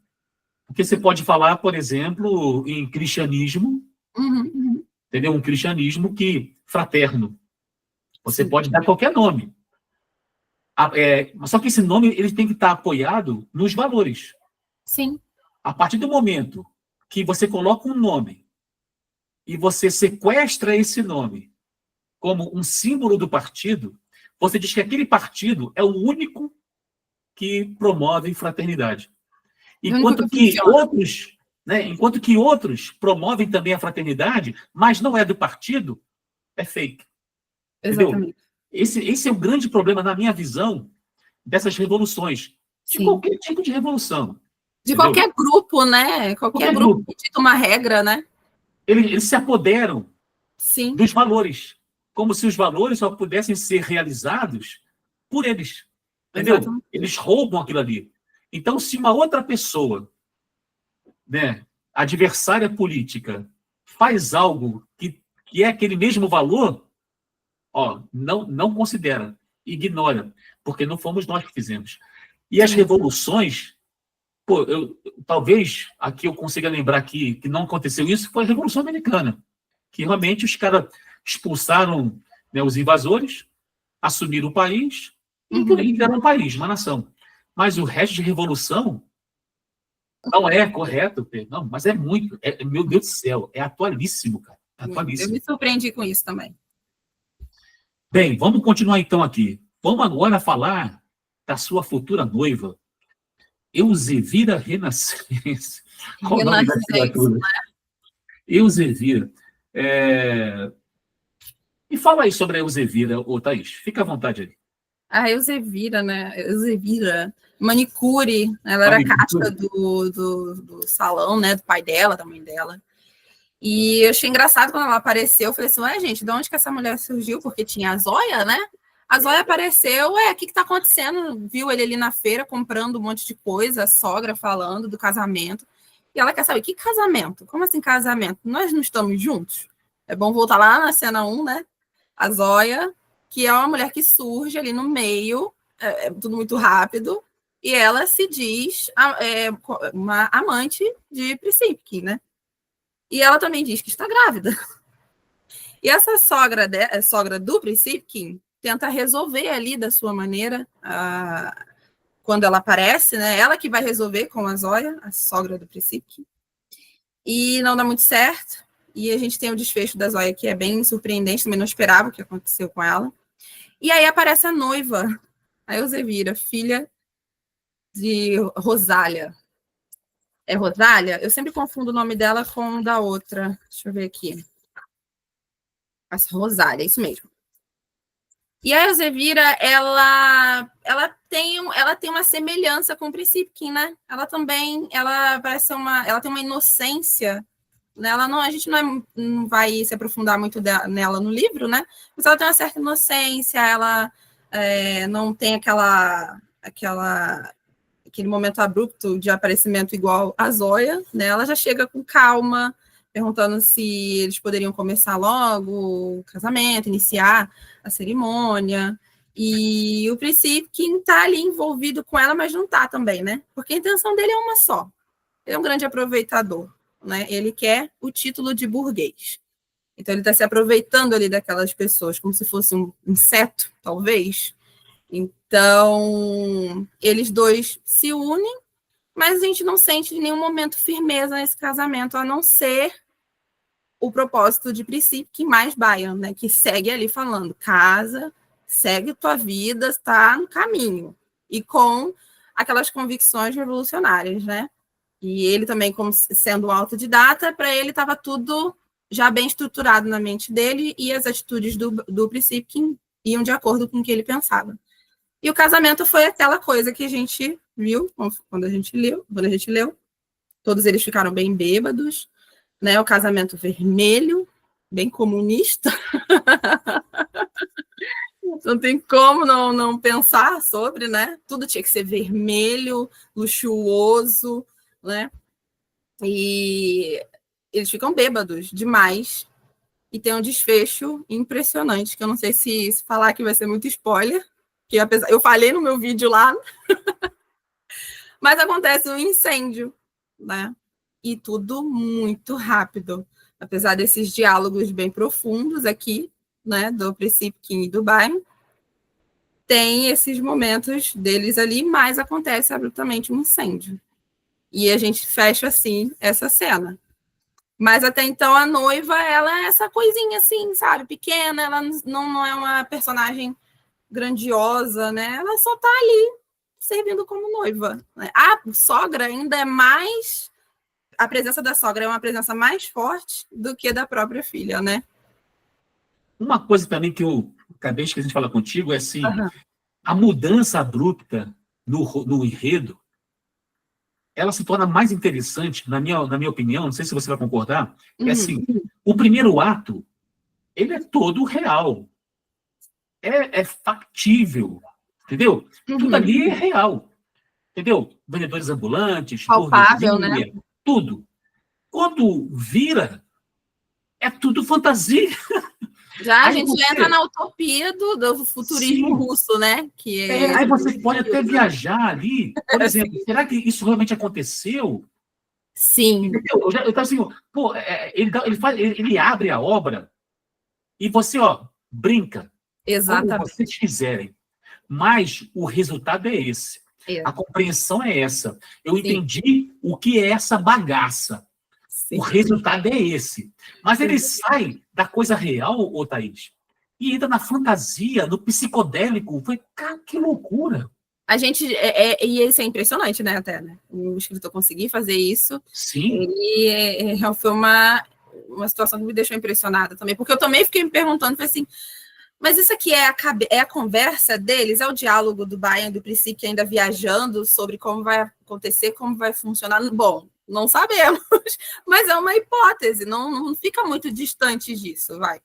Porque você pode falar, por exemplo, em cristianismo, entendeu? Um cristianismo fraterno. Você pode dar qualquer nome. Só que esse nome ele tem que estar apoiado nos valores. Sim. A partir do momento que você coloca um nome e você sequestra esse nome como um símbolo do partido, você diz que aquele partido é o único que promove fraternidade. Enquanto que outros promovem também a fraternidade, mas não é do partido, é fake. Exatamente. Entendeu? Esse é o grande problema, na minha visão, dessas revoluções. De qualquer tipo de revolução. De entendeu? qualquer grupo, né? Qualquer grupo que dita uma regra, né? Eles se apoderam Sim. dos valores, como se os valores só pudessem ser realizados por eles. Entendeu? Exatamente. Eles roubam aquilo ali. Então, se uma outra pessoa, né, adversária política, faz algo que é aquele mesmo valor, não considera, ignora, porque não fomos nós que fizemos. E as revoluções, talvez aqui eu consiga lembrar que não aconteceu isso, foi a Revolução Americana, que realmente os caras expulsaram, né, os invasores, assumiram o país e criaram um país, uma nação. Mas o resto de revolução não é correto, não, mas é muito, meu Deus do céu, é atualíssimo, cara. Atualíssimo. Eu me surpreendi com isso também. Bem, vamos continuar então aqui. Vamos agora falar da sua futura noiva, Elzevira Renascença. Qual o nome da criatura? Né? Elzevira. E fala aí sobre a Elzevira, Thaís. Fica à vontade aí. A Elzevira, né? Elzevira, manicure, ela era caixa do salão, né? Do pai dela, da mãe dela. E eu achei engraçado quando ela apareceu. Eu falei assim, ué, gente, de onde que essa mulher surgiu? Porque tinha a Zóia, né? A Zóia apareceu, o que tá acontecendo? Viu ele ali na feira comprando um monte de coisa, a sogra falando do casamento. E ela quer saber, que casamento? Como assim casamento? Nós não estamos juntos? É bom voltar lá na cena 1, né? A Zóia, que é uma mulher que surge ali no meio, tudo muito rápido, e ela se diz uma amante de Priscipkin, né? E ela também diz que está grávida. E essa sogra do Priscipkin tenta resolver ali da sua maneira, quando ela aparece, né? Ela que vai resolver com a Zóia, a sogra do Priscipkin. E não dá muito certo. E a gente tem o desfecho da Zóia, que é bem surpreendente, também não esperava o que aconteceu com ela. E aí aparece a noiva, a Elzevira, filha de Rosália. É Rosália? Eu sempre confundo o nome dela com o da outra. Deixa eu ver aqui. A Rosália, isso mesmo. E a Elzevira, ela tem uma semelhança com o Priscipkin, né? Ela parece ela tem uma inocência, né? A gente não vai se aprofundar muito nela no livro, né? Mas ela tem uma certa inocência, ela não tem aquele momento abrupto de aparecimento igual a Zóia, né? Ela já chega com calma, perguntando se eles poderiam começar logo o casamento, iniciar a cerimônia. E o Priscipkin está ali envolvido com ela, mas não está também, né? Porque a intenção dele é uma só. Ele é um grande aproveitador, né? Ele quer o título de burguês. Então, ele está se aproveitando ali daquelas pessoas, como se fosse um inseto, talvez. Então, eles dois se unem, mas a gente não sente em nenhum momento firmeza nesse casamento, a não ser o propósito de Priscipkin mais Bion, né? Que segue ali falando, casa, segue tua vida, está no caminho. E com aquelas convicções revolucionárias, né? E ele também, como sendo um autodidata, para ele estava tudo já bem estruturado na mente dele e as atitudes do Priscipkin iam de acordo com o que ele pensava. E o casamento foi aquela coisa que a gente viu quando a gente leu. Todos eles ficaram bem bêbados, né? O casamento vermelho, bem comunista. Não tem como não pensar sobre, né? Tudo tinha que ser vermelho, luxuoso, né? E eles ficam bêbados demais e tem um desfecho impressionante, que eu não sei se falar que vai ser muito spoiler, que eu falei no meu vídeo lá, mas acontece um incêndio, né? E tudo muito rápido, apesar desses diálogos bem profundos aqui, né, do Priscipkin e do Bion, tem esses momentos deles ali, mas acontece abruptamente um incêndio. E a gente fecha assim essa cena. Mas até então a noiva, ela é essa coisinha assim, sabe? Pequena, ela não é uma personagem grandiosa, né? Ela só tá ali servindo como noiva. A sogra ainda é mais... A presença da sogra é uma presença mais forte do que da própria filha, né? Uma coisa também que eu acabei esquecendo de falar contigo é assim, Uhum. a mudança abrupta no enredo, ela se torna mais interessante, na minha opinião, não sei se você vai concordar, é assim, o primeiro ato, ele é todo real, é factível, entendeu? Tudo ali é real, entendeu? Vendedores ambulantes, Palpável, né? burguesia, tudo. Quando vira, é tudo fantasia. Já a Aí gente você... entra na utopia do futurismo Sim. russo, né? Que aí você pode até viajar ali. Por exemplo, será que isso realmente aconteceu? Sim. Entendeu? Eu tava assim, pô, ele abre a obra e você, ó, brinca. Como Exatamente. vocês quiserem. Mas o resultado é esse. A compreensão é essa. Eu entendi o que é essa bagaça. Sim. O resultado é esse. Mas ele sai da coisa real, ô Thaís, e entra na fantasia, no psicodélico. Foi, cara, que loucura. A gente... e isso é impressionante, né, até, né? O escritor conseguir fazer isso. Sim. Ele foi uma situação que me deixou impressionada também, porque eu também fiquei me perguntando, falei assim, mas isso aqui é a conversa deles, é o diálogo do Bayan e do Princípio ainda viajando sobre como vai acontecer, como vai funcionar. Bom, não sabemos, mas é uma hipótese, não fica muito distante disso, vai.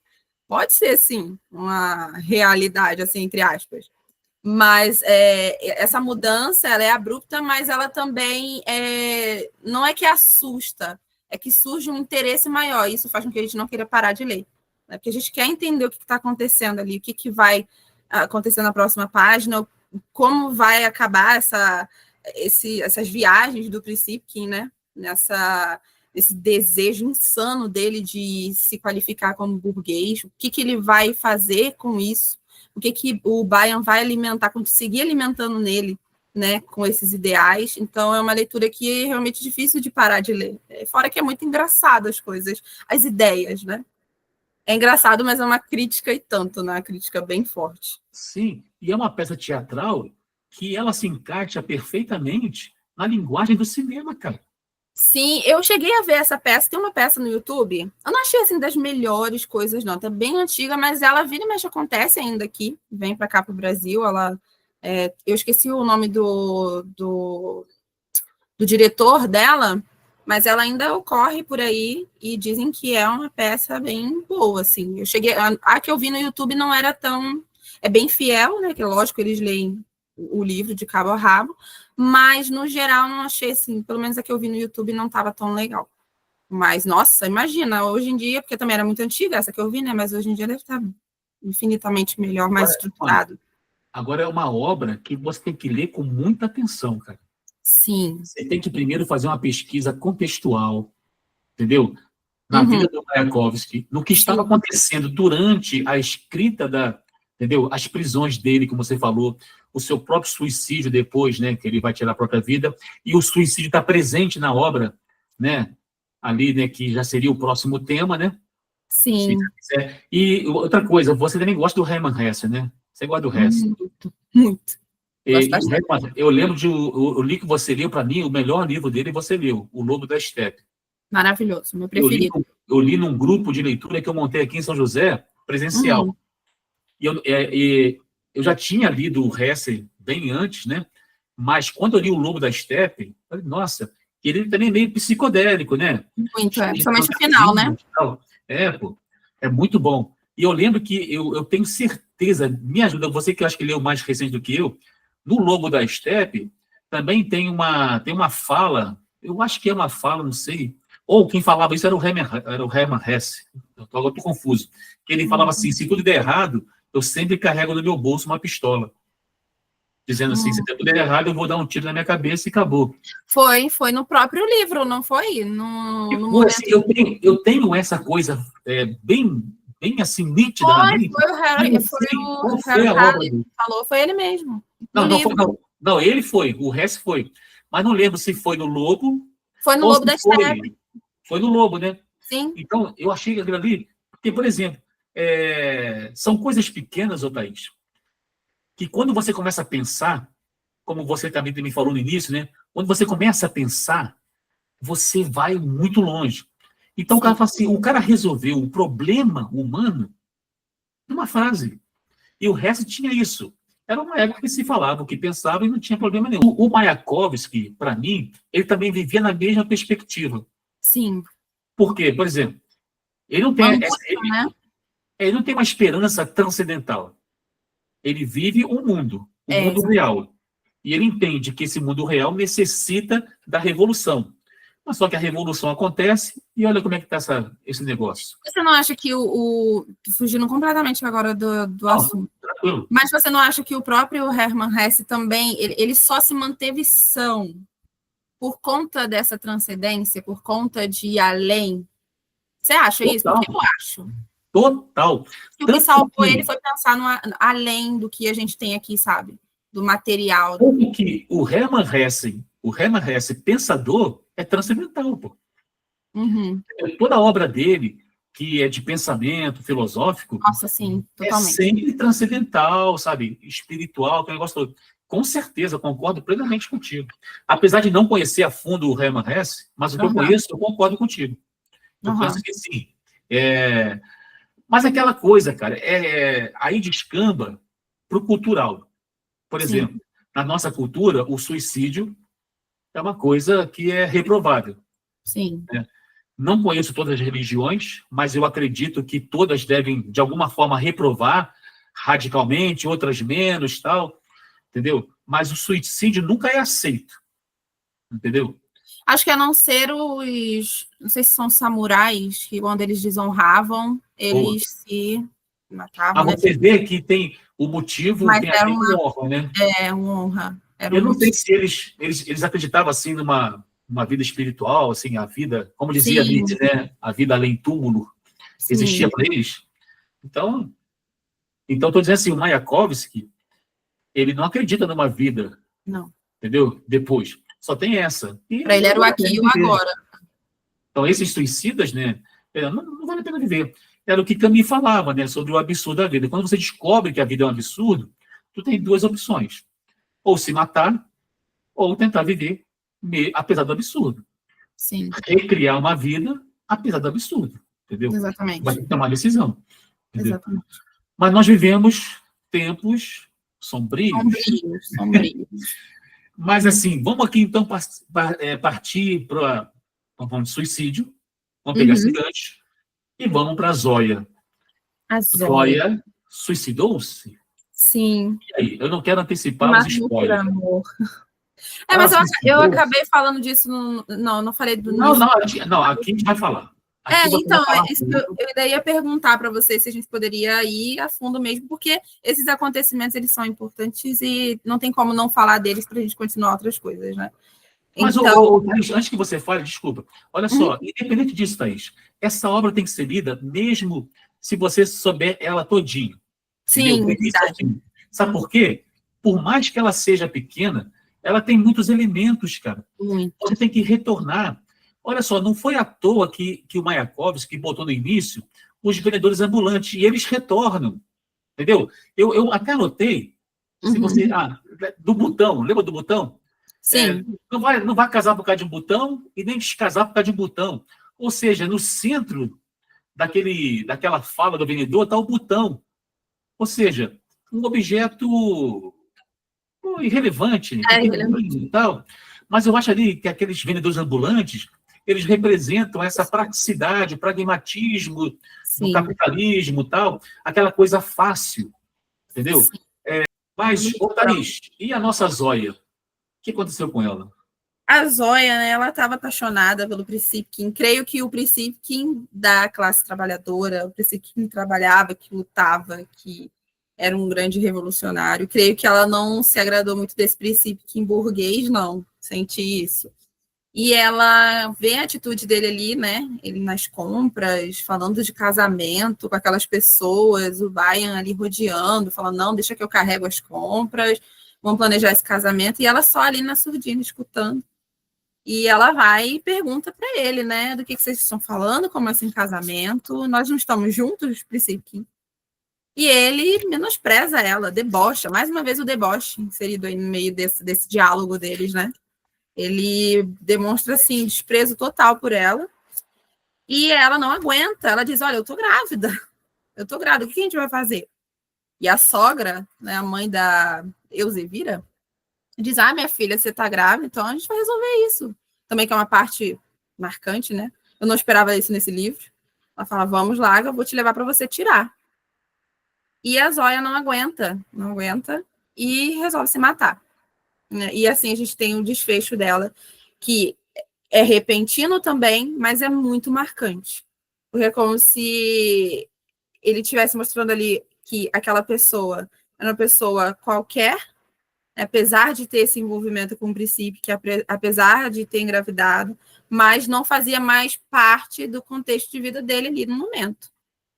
Pode ser, sim, uma realidade, assim, entre aspas. Mas essa mudança, ela é abrupta, mas ela também não é que assusta, é que surge um interesse maior. Isso faz com que a gente não queira parar de ler. Né? Porque a gente quer entender o que está acontecendo ali, o que vai acontecer na próxima página, como vai acabar essas viagens do Princípio, né? Esse desejo insano dele de se qualificar como burguês, o que ele vai fazer com isso, o que o Bayan vai alimentar, conseguir alimentando nele, né, com esses ideais. Então, é uma leitura que é realmente difícil de parar de ler. Fora que é muito engraçado as coisas, as ideias, né? É engraçado, mas é uma crítica e tanto, né? Uma crítica bem forte. Sim, e é uma peça teatral que ela se encaixa perfeitamente na linguagem do cinema, cara. Sim, eu cheguei a ver essa peça, tem uma peça no YouTube, eu não achei, assim, das melhores coisas, não, tá bem antiga, mas ela vira e mexe, acontece ainda aqui, vem para cá, para o Brasil, eu esqueci o nome do diretor dela, mas ela ainda ocorre por aí, e dizem que é uma peça bem boa, assim, a que eu vi no YouTube não era tão, é bem fiel, né, que lógico, eles leem o livro de cabo a rabo, mas, no geral, não achei, assim, pelo menos a que eu vi no YouTube não estava tão legal. Mas, nossa, imagina, hoje em dia, porque também era muito antiga essa que eu vi, né, mas hoje em dia deve estar infinitamente melhor, mais estruturado. Agora é uma obra que você tem que ler com muita atenção, cara. Sim. Você tem que primeiro fazer uma pesquisa contextual, entendeu? Na vida do Mayakovsky, no que estava acontecendo durante a escrita entendeu? As prisões dele, como você falou, o seu próprio suicídio depois, né, que ele vai tirar a própria vida, e o suicídio está presente na obra, né, ali, né, que já seria o próximo tema, né? Sim. E outra coisa, você também gosta do Hermann Hesse, né? Você gosta do Hesse? Muito. Eu lembro eu li que você leu, para mim, o melhor livro dele, você leu, O Lobo da Estepe. Maravilhoso, meu preferido. Eu li num grupo de leitura que eu montei aqui em São José, presencial. E eu já tinha lido o Hesse bem antes, né? Mas quando eu li O Lobo da Estepe, falei, nossa, ele também é meio psicodélico, né? Muito, principalmente o final, né? Pô, é muito bom. E eu lembro que eu tenho certeza, me ajuda, você que eu acho que leu mais recente do que eu, no Lobo da Estepe também tem uma fala, eu acho que é uma fala, não sei, ou quem falava isso era o Hermann Hesse, agora estou confuso, que ele falava assim, se tudo der errado, eu sempre carrego no meu bolso uma pistola, dizendo assim, se tudo der errado, eu vou dar um tiro na minha cabeça e acabou. Foi no próprio livro, não foi? Assim, eu tenho essa coisa bem assim, nítida na mente. Foi o Harry que falou, foi ele mesmo. Não, ele foi, o Hesse foi. Mas não lembro se foi no Lobo. Foi no Lobo da Estepe. Foi no Lobo, né? Sim. Então, eu achei aquilo ali, porque, por exemplo, são coisas pequenas, ô Thaís, que quando você começa a pensar, como você também me falou no início, né? Quando você começa a pensar, você vai muito longe. Então, o cara Sim. fala assim, o cara resolveu o problema humano numa frase. E o resto tinha isso. Era uma época que se falava o que pensava e não tinha problema nenhum. O Mayakovsky, para mim, ele também vivia na mesma perspectiva. Sim. Por quê? Por exemplo, ele não Uma tem, angústia, né? ele não tem uma esperança transcendental. Ele vive um mundo Exato. real. E ele entende que esse mundo real necessita da revolução. Mas só que a revolução acontece e olha como é que está esse negócio. Você não acha que fugindo completamente agora do assunto, Tranquilo. mas você não acha que o próprio Hermann Hesse também, ele só se manteve são por conta dessa transcendência, por conta de ir além? Você acha isso? Total. Porque eu acho. Total. Que o que salvou ele foi pensar além do que a gente tem aqui, sabe? Do material. Como que o Hermann Hesse, pensador, é transcendental, pô. Uhum. Toda a obra dele, que é de pensamento filosófico, Nossa, sim, totalmente. sempre transcendental, sabe? Espiritual, que é um negócio todo. Com certeza, concordo plenamente contigo. Apesar de não conhecer a fundo o Hermann Hesse, mas o que eu conheço, eu concordo contigo. Eu penso que sim. Mas aquela coisa, cara, aí descamba para o cultural. Por exemplo, sim, na nossa cultura, o suicídio é uma coisa que é reprovável. Sim. Né? Não conheço todas as religiões, mas eu acredito que todas devem, de alguma forma, reprovar radicalmente, outras menos, tal, entendeu? Mas o suicídio nunca é aceito, entendeu? Acho que a não ser não sei se são samurais, que quando eles desonravam, eles se matavam. Mas você vê que tem o motivo, mas tem era uma honra, né? Uma honra. Eu não sei se eles acreditavam assim numa vida espiritual, assim, a vida, como dizia Nietzsche, né? A vida além túmulo, existia para eles. Então estou dizendo assim, o Mayakovsky, ele não acredita numa vida, não, entendeu? Depois, só tem essa. Para ele era o aqui e o agora. Então esses suicidas, né? Não vale a pena viver. Era o que Camus falava, né? Sobre o absurdo da vida. Quando você descobre que a vida é um absurdo, tu tem duas opções: ou se matar, ou tentar viver apesar do absurdo. Sim. Recriar uma vida apesar do absurdo, entendeu? Exatamente. Vai ter que tomar uma decisão. Entendeu? Exatamente. Mas nós vivemos tempos sombrios. Sombrios. Mas assim, vamos aqui então partir para o suicídio. Vamos pegar esse gancho e vamos para a Zóia. A Zóia suicidou-se? Sim. E aí? Eu não quero antecipar os spoilers. Amor. Mas eu acabei falando disso. Não falei do. Não, aqui a gente vai falar. Então, eu ainda ia perguntar para você se a gente poderia ir a fundo mesmo, porque esses acontecimentos eles são importantes e não tem como não falar deles para a gente continuar outras coisas, né? Mas, então... Thaís, antes que você fale, desculpa, olha só, independente disso, Thaís, essa obra tem que ser lida mesmo se você souber ela todinho. Sim, verdade. Sabe por quê? Por mais que ela seja pequena, ela tem muitos elementos, cara. Você tem que retornar. Olha só, não foi à toa que o Mayakovsky botou no início os vendedores ambulantes, e eles retornam, entendeu? Eu até anotei, se você, do botão, lembra do botão? Sim. Não vai casar por causa de um botão e nem descasar por causa de um botão. Ou seja, no centro daquela fala do vendedor está o botão. Ou seja, um objeto irrelevante, e tal. Mas eu acho ali que aqueles vendedores ambulantes, eles representam essa praticidade, o pragmatismo do capitalismo, tal, aquela coisa fácil, entendeu? Mas, Thaís, e a nossa Zóia? O que aconteceu com ela? A Zóia, né, ela estava apaixonada pelo Priscipkin. Creio que o Priscipkin da classe trabalhadora, o Priscipkin que trabalhava, que lutava, que era um grande revolucionário. Creio que ela não se agradou muito desse Priscipkin burguês, não. Senti isso. E ela vê a atitude dele ali, né? Ele nas compras, falando de casamento com aquelas pessoas, o Bayan ali rodeando, falando, não, deixa que eu carrego as compras, vamos planejar esse casamento. E ela só ali na surdina, escutando. E ela vai e pergunta para ele, né? Do que vocês estão falando, como assim casamento? Nós não estamos juntos, Priscila. E ele menospreza ela, debocha, mais uma vez o deboche inserido aí no meio desse diálogo deles, né? Ele demonstra, assim, desprezo total por ela. E ela não aguenta. Ela diz, olha, eu tô grávida. O que a gente vai fazer? E a sogra, né, a mãe da Elzevira, diz, minha filha, você tá grávida, então a gente vai resolver isso. Também que é uma parte marcante, né? Eu não esperava isso nesse livro. Ela fala, vamos lá, eu vou te levar para você tirar. E a Zóia não aguenta, e resolve se matar. Né? E assim a gente tem o desfecho dela, que é repentino também, mas é muito marcante. Porque é como se ele estivesse mostrando ali que aquela pessoa era uma pessoa qualquer, apesar de ter esse envolvimento com o princípio, que apesar de ter engravidado, mas não fazia mais parte do contexto de vida dele ali no momento.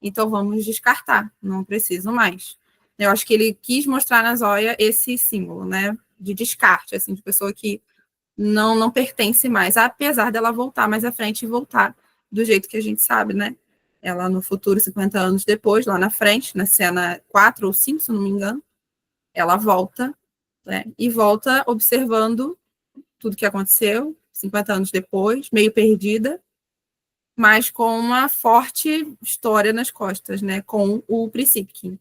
Então vamos descartar, não preciso mais. Eu acho que ele quis mostrar na Zóia esse símbolo, né, de descarte, assim, de pessoa que não pertence mais, apesar dela voltar mais à frente e voltar do jeito que a gente sabe, né? Ela no futuro, 50 anos depois, lá na frente, na cena 4 ou 5, se não me engano, ela volta, né? E volta observando tudo que aconteceu, 50 anos depois, meio perdida, mas com uma forte história nas costas, né? Com o Priscipkin.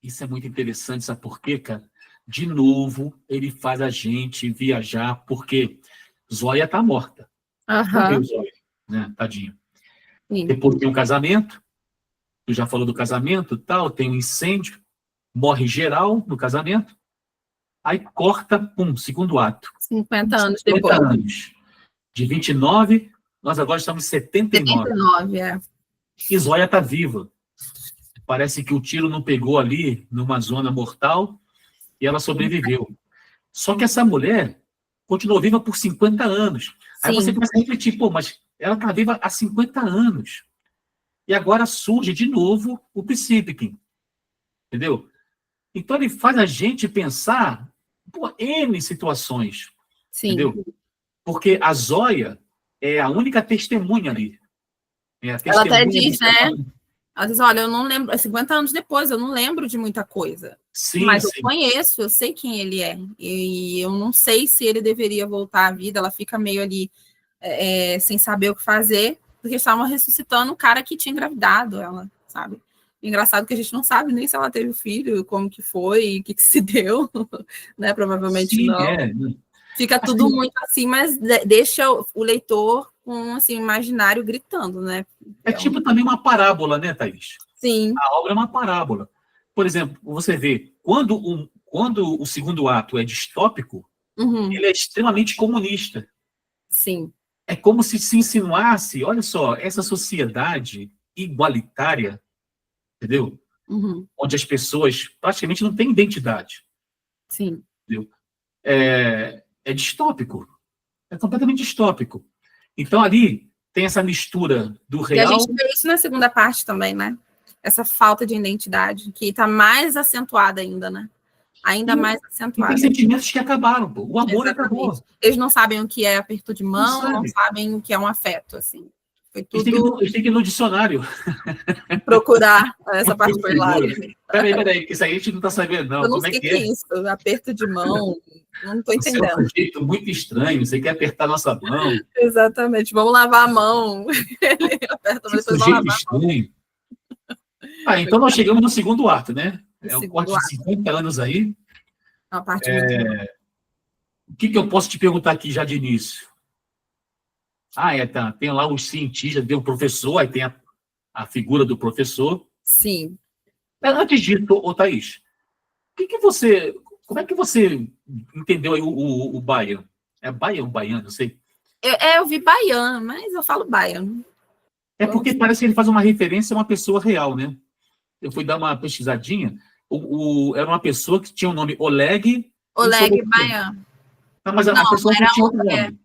Isso é muito interessante, sabe por quê, cara? De novo, ele faz a gente viajar, porque Zóia tá morta. Morreu Zóia, né? Tadinha. Sim. Depois tem um casamento, tu já falou do casamento, tal, tem um incêndio, morre geral no casamento, aí corta, segundo ato. 50 anos depois. 50 anos. De 29, nós agora estamos em 79. 79, é. E Zóia tá viva. Parece que o tiro não pegou ali, numa zona mortal, e ela sobreviveu. Só que essa mulher continuou viva por 50 anos. Sim. Aí você começa a refletir, mas ela está viva há 50 anos. E agora surge de novo o Priscipkin. Entendeu? Então ele faz a gente pensar por N situações. Sim. Entendeu? Porque a Zóia é a única testemunha ali. Ela até diz, né? Ela diz, olha, eu não lembro, 50 anos depois, eu não lembro de muita coisa. Sim, mas eu conheço, eu sei quem ele é. E eu não sei se ele deveria voltar à vida. Ela fica meio ali sem saber o que fazer, porque estavam ressuscitando o cara que tinha engravidado ela, sabe? Engraçado que a gente não sabe nem se ela teve filho, como que foi, o que se deu, né? Provavelmente sim, não. Fica tudo assim, muito assim, mas deixa o leitor com assim, um imaginário gritando, né? É tipo também uma parábola, né, Thaís? Sim. A obra é uma parábola. Por exemplo, você vê, quando o segundo ato é distópico, ele é extremamente comunista. Sim. É como se insinuasse, olha só, essa sociedade igualitária, entendeu? Onde as pessoas praticamente não têm identidade. Sim. Entendeu? É distópico. É completamente distópico. Então, ali tem essa mistura do real... E a gente vê isso na segunda parte também, né? Essa falta de identidade, que está mais acentuada ainda, né? Ainda mais acentuada. E tem sentimentos que acabaram, pô. O amor acabou. Eles não sabem o que é aperto de mão, não sabem o que é um afeto, assim. Foi tudo... Eles têm que ir no dicionário. Procurar essa parte foi lá. Peraí, que isso aí a gente não está sabendo, não. Eu não sei o que é isso, aperto de mão, não estou entendendo. Isso é um jeito muito estranho, você quer apertar nossa mão. Exatamente, vamos lavar a mão. Ele aperta, mas depois vamos lavar a mão. Então nós chegamos no segundo ato, né? É um corte de 50 anos aí. Uma parte muito... O que eu posso te perguntar aqui já de início? Tá. Tem lá os cientistas, tem o professor, aí tem a figura do professor. Sim. Antes disso, Thaís, como é que você entendeu aí o baiano? É baiano, baiano, não sei. Eu vi baiano, mas eu falo baiano. É porque parece que ele faz uma referência a uma pessoa real, né? Eu fui dar uma pesquisadinha, era uma pessoa que tinha o nome Oleg. Oleg Baiano. Mas a pessoa não tinha outro nome.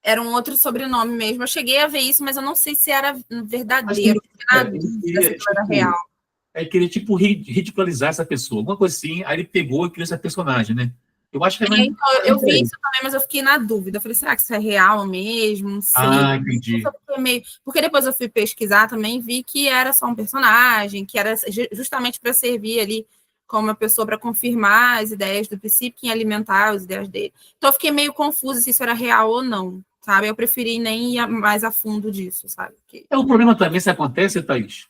Era um outro sobrenome mesmo. Eu cheguei a ver isso, mas eu não sei se era verdadeiro. Era real. Queria, tipo, ridicularizar essa pessoa. Alguma coisa assim. Aí ele pegou e criou essa personagem, né? Eu acho que então, eu vi isso também, mas eu fiquei na dúvida. Eu falei, será que isso é real mesmo? Não sei. Entendi. Porque depois eu fui pesquisar também, vi que era só um personagem, que era justamente para servir ali como uma pessoa para confirmar as ideias do princípio e alimentar as ideias dele. Então eu fiquei meio confusa se isso era real ou não, sabe? Eu preferi nem ir mais a fundo disso, sabe? O problema também, se acontece, Thaís,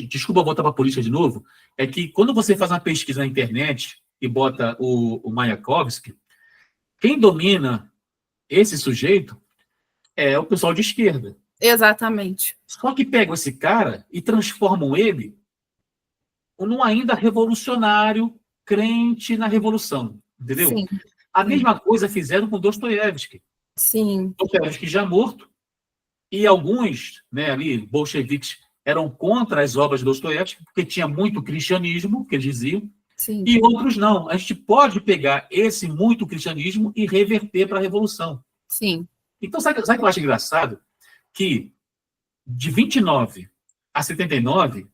desculpa voltar para a política de novo, é que quando você faz uma pesquisa na internet e bota o Mayakovsky, quem domina esse sujeito é o pessoal de esquerda. Exatamente. Só que pegam esse cara e transformam ele num ainda revolucionário, crente na revolução, entendeu? Sim. A mesma coisa fizeram com Dostoiévski. Sim. Dostoiévski já morto, e alguns, né, ali, bolcheviques, eram contra as obras de Dostoiévski, porque tinha muito cristianismo, que eles diziam, Sim. E outros não. A gente pode pegar esse muito cristianismo e reverter para a revolução. Sim. Então, sabe o que eu acho engraçado? Que de 29 a 79,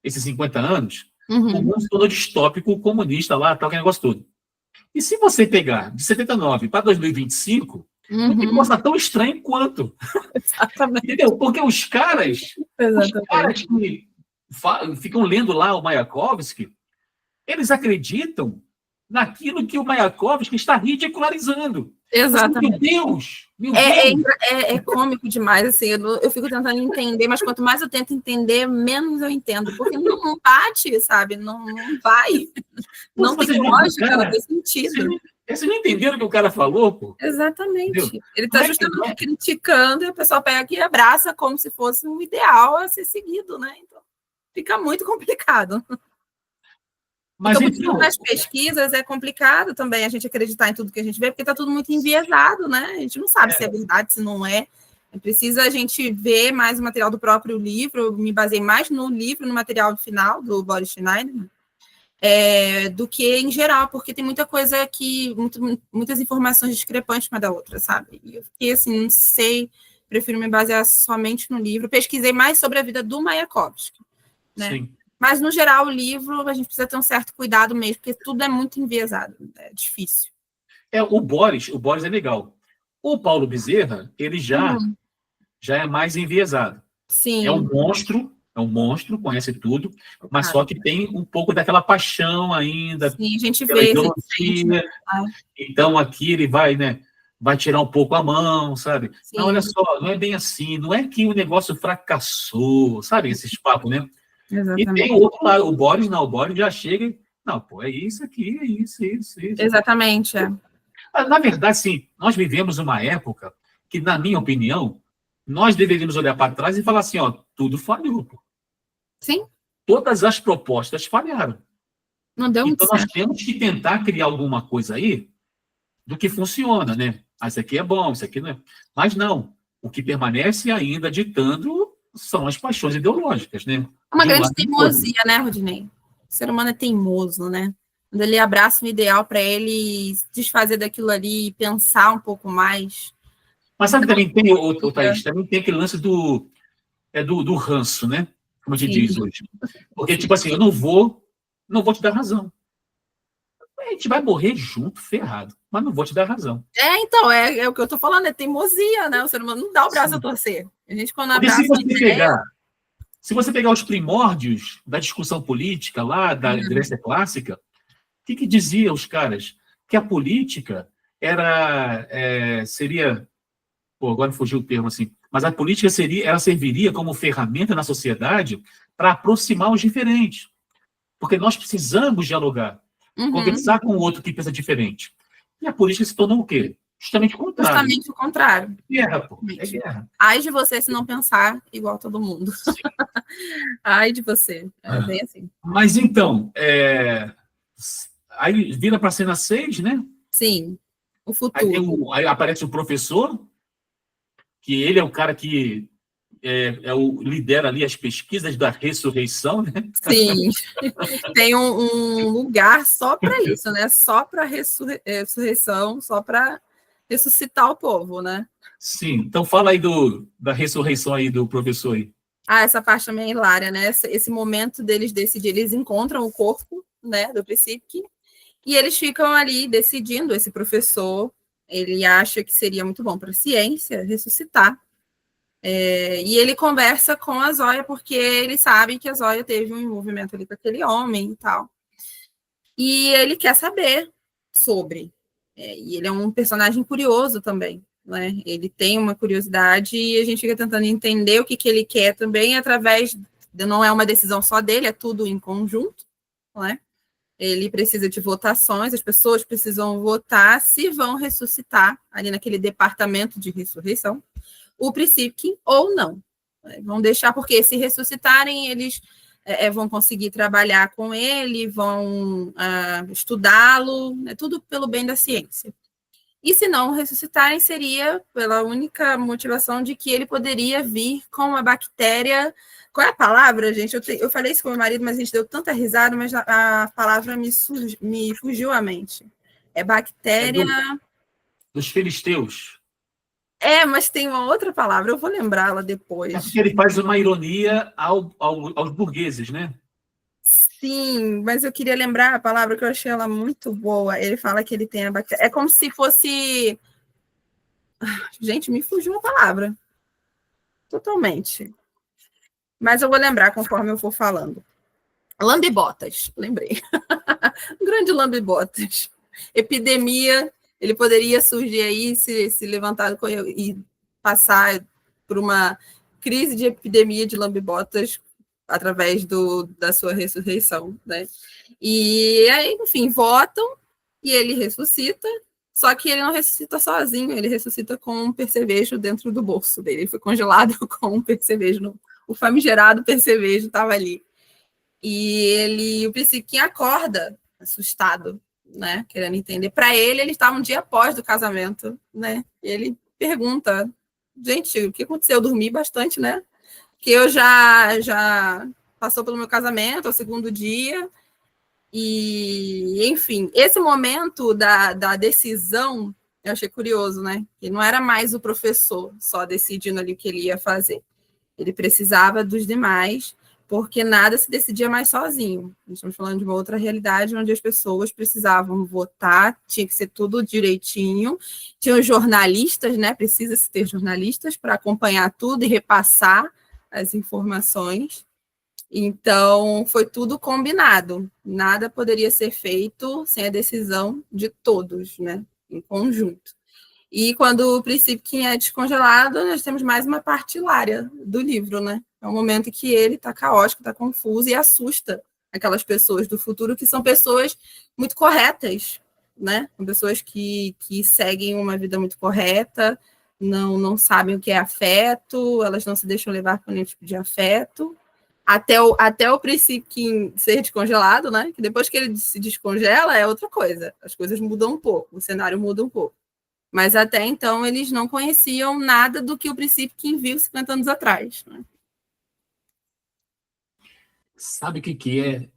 esses 50 anos, o mundo se tornou distópico, comunista lá, tal, aquele negócio todo. E se você pegar de 79 para 2025, o negócio está tão estranho quanto. Exatamente. Entendeu? Porque os caras que ficam lendo lá o Mayakovsky, eles acreditam naquilo que o Mayakovsky está ridicularizando. Exatamente. Meu Deus! É cômico demais, assim, eu fico tentando entender, mas quanto mais eu tento entender, menos eu entendo, porque não bate, sabe? Não vai. Não tem lógica, não tem sentido. Vocês não entenderam o que o cara falou, pô? Exatamente. Entendeu? Ele está justamente criticando e a pessoa pega aqui e abraça como se fosse um ideal a ser seguido, né? Então, fica muito complicado. Mas então, nas pesquisas é complicado também a gente acreditar em tudo que a gente vê, porque está tudo muito enviesado, né? A gente não sabe se é verdade, se não é. Precisa a gente ver mais o material do próprio livro, eu me basei mais no livro, no material final do Boris Schneiderman, do que em geral, porque tem muita coisa que, muitas informações discrepantes uma da outra, sabe? E eu fiquei assim, não sei, prefiro me basear somente no livro. Pesquisei mais sobre a vida do Mayakovsky, né? Sim. Mas, no geral, o livro, a gente precisa ter um certo cuidado mesmo, porque tudo é muito enviesado, é difícil. O Boris é legal. O Paulo Bezerra, ele já é mais enviesado. Sim. É um monstro, conhece tudo, mas só que tem um pouco daquela paixão ainda. Sim, a gente vê. Então, aqui ele vai, né, vai tirar um pouco a mão, sabe? Sim. Não, olha só, não é bem assim, não é que o negócio fracassou, sabe? Esses papos, né? Exatamente. E tem o outro lado, o Boris já chega e, não, pô, é isso aqui, é isso. Exatamente, Na verdade, sim, nós vivemos uma época que, na minha opinião, nós deveríamos olhar para trás e falar assim, ó, tudo falhou. Pô. Sim. Todas as propostas falharam. Não deu muito certo. Nós temos que tentar criar alguma coisa aí do que funciona, né? Isso aqui é bom, isso aqui não é. Mas não, o que permanece ainda ditando são as paixões ideológicas, né? Uma grande teimosia, né, Rodinei? O ser humano é teimoso, né? Quando ele abraça um ideal para ele desfazer daquilo ali e pensar um pouco mais. Mas sabe, também tem, Thaís, também tem aquele lance do ranço, né? Como a gente diz hoje. Porque, tipo assim, eu não vou te dar razão. A gente vai morrer junto, ferrado, mas não vou te dar razão. Então, é o que eu tô falando, é teimosia, né? O ser humano não dá o braço a torcer. A gente, quando porque abraça se você pegar os primórdios da discussão política lá, da Grécia clássica, o que dizia os caras? Que a política seria... Pô, agora fugiu o termo assim. Mas a política ela serviria como ferramenta na sociedade para aproximar os diferentes. Porque nós precisamos dialogar, conversar com o outro que pensa diferente. E a política se tornou o quê? Justamente o contrário. Justamente o contrário. Guerra, pô. É guerra. Ai de você se não pensar igual todo mundo. Ai de você. É bem assim. Mas então, aí vira para a cena 6, né? Sim. O futuro. Aí aparece o professor, que ele é o cara que lidera ali as pesquisas da ressurreição, né? Sim. Tem um lugar só para isso, né? Só para ressurreição, só para ressuscitar o povo, né? Sim. Então fala aí da ressurreição aí do professor aí. Essa parte também é hilária, né? Esse momento deles decidir, eles encontram o corpo, né, do princípio, E eles ficam ali decidindo, esse professor, ele acha que seria muito bom para a ciência ressuscitar. E ele conversa com a Zoya, porque ele sabe que a Zoya teve um envolvimento ali com aquele homem e tal. E ele quer saber sobre. E ele é um personagem curioso também, né? Ele tem uma curiosidade e a gente fica tentando entender o que ele quer também através... Não é uma decisão só dele, é tudo em conjunto, né? Ele precisa de votações, as pessoas precisam votar se vão ressuscitar ali naquele departamento de ressurreição o Priscipkin ou não. Vão deixar, porque se ressuscitarem, eles vão conseguir trabalhar com ele, vão estudá-lo, tudo pelo bem da ciência. E se não ressuscitarem, seria pela única motivação de que ele poderia vir com uma bactéria. Qual é a palavra, gente? Eu falei isso com meu marido, mas a gente deu tanta risada, mas a palavra me fugiu à mente. É bactéria... dos filisteus. Mas tem uma outra palavra, eu vou lembrá-la depois. É porque ele faz uma ironia aos burgueses, né? Sim, mas eu queria lembrar a palavra que eu achei ela muito boa. Ele fala que ele tem a bactéria. É como se fosse... Gente, me fugiu a palavra. Totalmente. Mas eu vou lembrar conforme eu for falando. Lambibotas, lembrei. Um grande lambibotas. Epidemia, ele poderia surgir aí, se levantar e passar por uma crise de epidemia de lambibotas através da sua ressurreição, né? E aí, enfim, votam e ele ressuscita, só que ele não ressuscita sozinho, ele ressuscita com um percevejo dentro do bolso dele. Ele foi congelado com um percevejo, o famigerado percevejo estava ali. E o Priscipkin acorda, assustado, né? Querendo entender. Para ele estava um dia após do casamento, né? E ele pergunta, gente, o que aconteceu? Eu dormi bastante, né? Que eu já passou pelo meu casamento, é o segundo dia. E, enfim, esse momento da decisão, eu achei curioso, né? Que não era mais o professor só decidindo ali o que ele ia fazer. Ele precisava dos demais, porque nada se decidia mais sozinho. Estamos falando de uma outra realidade onde as pessoas precisavam votar, tinha que ser tudo direitinho. Tinha os jornalistas, né? Precisa-se ter jornalistas para acompanhar tudo e repassar as informações. Então, foi tudo combinado. Nada poderia ser feito sem a decisão de todos, né? Em conjunto. E quando o Priscipkin é descongelado, nós temos mais uma parte hilária do livro, né? É um momento que ele está caótico, está confuso e assusta aquelas pessoas do futuro, que são pessoas muito corretas, né? São pessoas que seguem uma vida muito correta, não sabem o que é afeto, elas não se deixam levar por nenhum tipo de afeto. Até o Priscipkin ser descongelado, né? Que depois que ele se descongela é outra coisa. As coisas mudam um pouco, o cenário muda um pouco. Mas até então eles não conheciam nada do que o Priscipkin viu 50 anos atrás. Né? Sabe o que é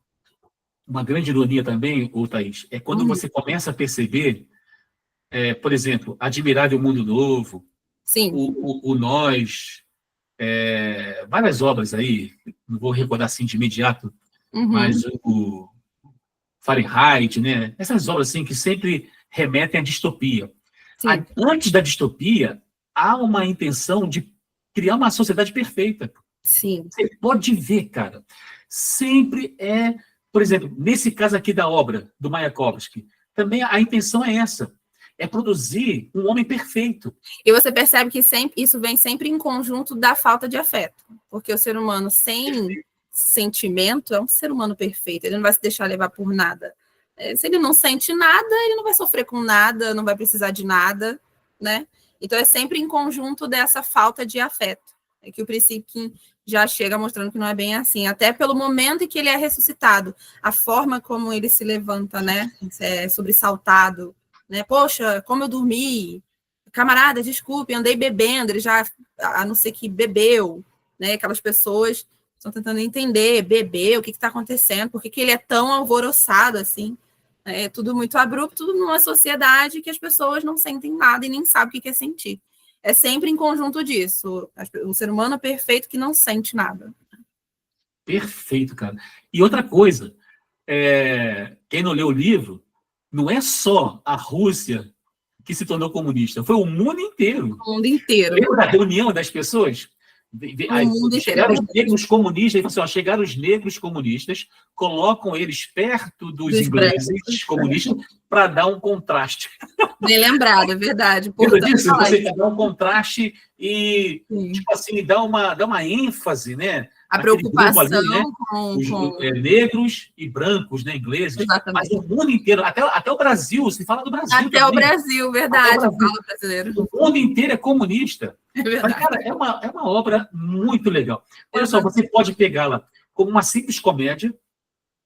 uma grande ironia também, Thaís? É quando você começa a perceber, por exemplo, Admirável Mundo Novo, Sim. o Nós, várias obras aí, não vou recordar assim de imediato, mas o Fahrenheit, né? Essas obras assim que sempre remetem à distopia. Antes da distopia, há uma intenção de criar uma sociedade perfeita. Sim. Você pode ver, cara, sempre por exemplo, nesse caso aqui da obra do Mayakovsky, também a intenção é essa, é produzir um homem perfeito. E você percebe que isso vem sempre em conjunto da falta de afeto, porque o ser humano sem sentimento é um ser humano perfeito, ele não vai se deixar levar por nada. Se ele não sente nada, ele não vai sofrer com nada, não vai precisar de nada, né? Então é sempre em conjunto dessa falta de afeto. É que o Priscipkin já chega mostrando que não é bem assim, até pelo momento em que ele é ressuscitado, a forma como ele se levanta, né? Sobressaltado, né? Poxa, como eu dormi, camarada, desculpe, andei bebendo, ele já, a não ser que bebeu, né? Aquelas pessoas estão tentando entender, beber, o que está acontecendo, por que ele é tão alvoroçado assim. É tudo muito abrupto, tudo numa sociedade que as pessoas não sentem nada e nem sabem o que é sentir. É sempre em conjunto disso. Um ser humano perfeito que não sente nada. Perfeito, cara. E outra coisa, quem não leu o livro, não é só a Rússia que se tornou comunista, foi o mundo inteiro. O mundo inteiro. Lembra da reunião das pessoas? Chegaram os negros comunistas, assim, ó, chegaram os negros comunistas, colocam eles perto dos ingleses comunistas para dar um contraste. Bem lembrado, é verdade. Lembra disso? Você dá um contraste e, tipo assim, dá uma ênfase, né? A preocupação ali, né? com... negros e brancos, né? Ingleses. Exatamente. Mas o mundo inteiro, até o Brasil, se fala do Brasil até também. O Brasil, verdade. Até o Brasil. Brasileiro. O mundo inteiro é comunista. É verdade. Mas, cara, é uma obra muito legal. Olha só, você pode pegá-la como uma simples comédia,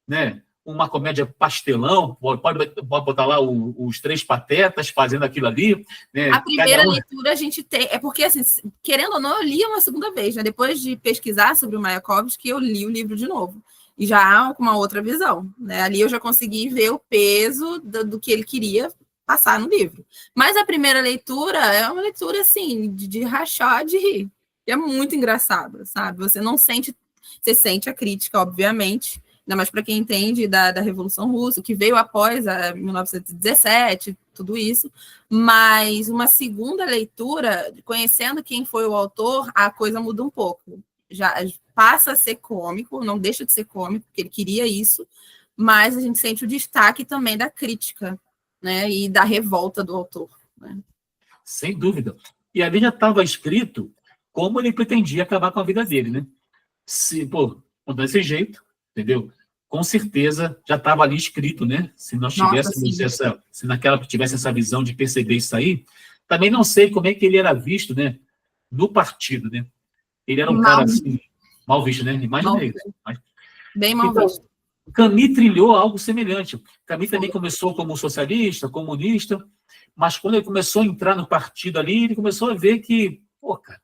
né? Uma comédia pastelão, pode botar lá os três patetas fazendo aquilo ali. Né? A primeira leitura a gente tem... É porque, assim, querendo ou não, eu li uma segunda vez. Né? Depois de pesquisar sobre o Mayakovsky, eu li o livro de novo. E já com uma outra visão. Né? Ali eu já consegui ver o peso do que ele queria passar no livro. Mas a primeira leitura é uma leitura, assim, de rachar, de rir. E é muito engraçado, sabe? Você não sente... Você sente a crítica, obviamente, ainda mais para quem entende da Revolução Russa, que veio após a 1917, tudo isso, mas uma segunda leitura, conhecendo quem foi o autor, a coisa muda um pouco. Já passa a ser cômico, não deixa de ser cômico, porque ele queria isso, mas a gente sente o destaque também da crítica, né, e da revolta do autor. Né? Sem dúvida. E ali já estava escrito como ele pretendia acabar com a vida dele, né? Desse jeito, entendeu? Com certeza já estava ali escrito, né? Se nós tivéssemos se naquela tivesse essa visão de perceber isso aí, também não sei como é que ele era visto, né? No partido, né? Ele era um cara assim, mal visto, né? Imagina isso. Bem mal visto. Camus trilhou algo semelhante. Camus também começou como socialista, comunista, mas quando ele começou a entrar no partido ali, ele começou a ver que, pô, cara,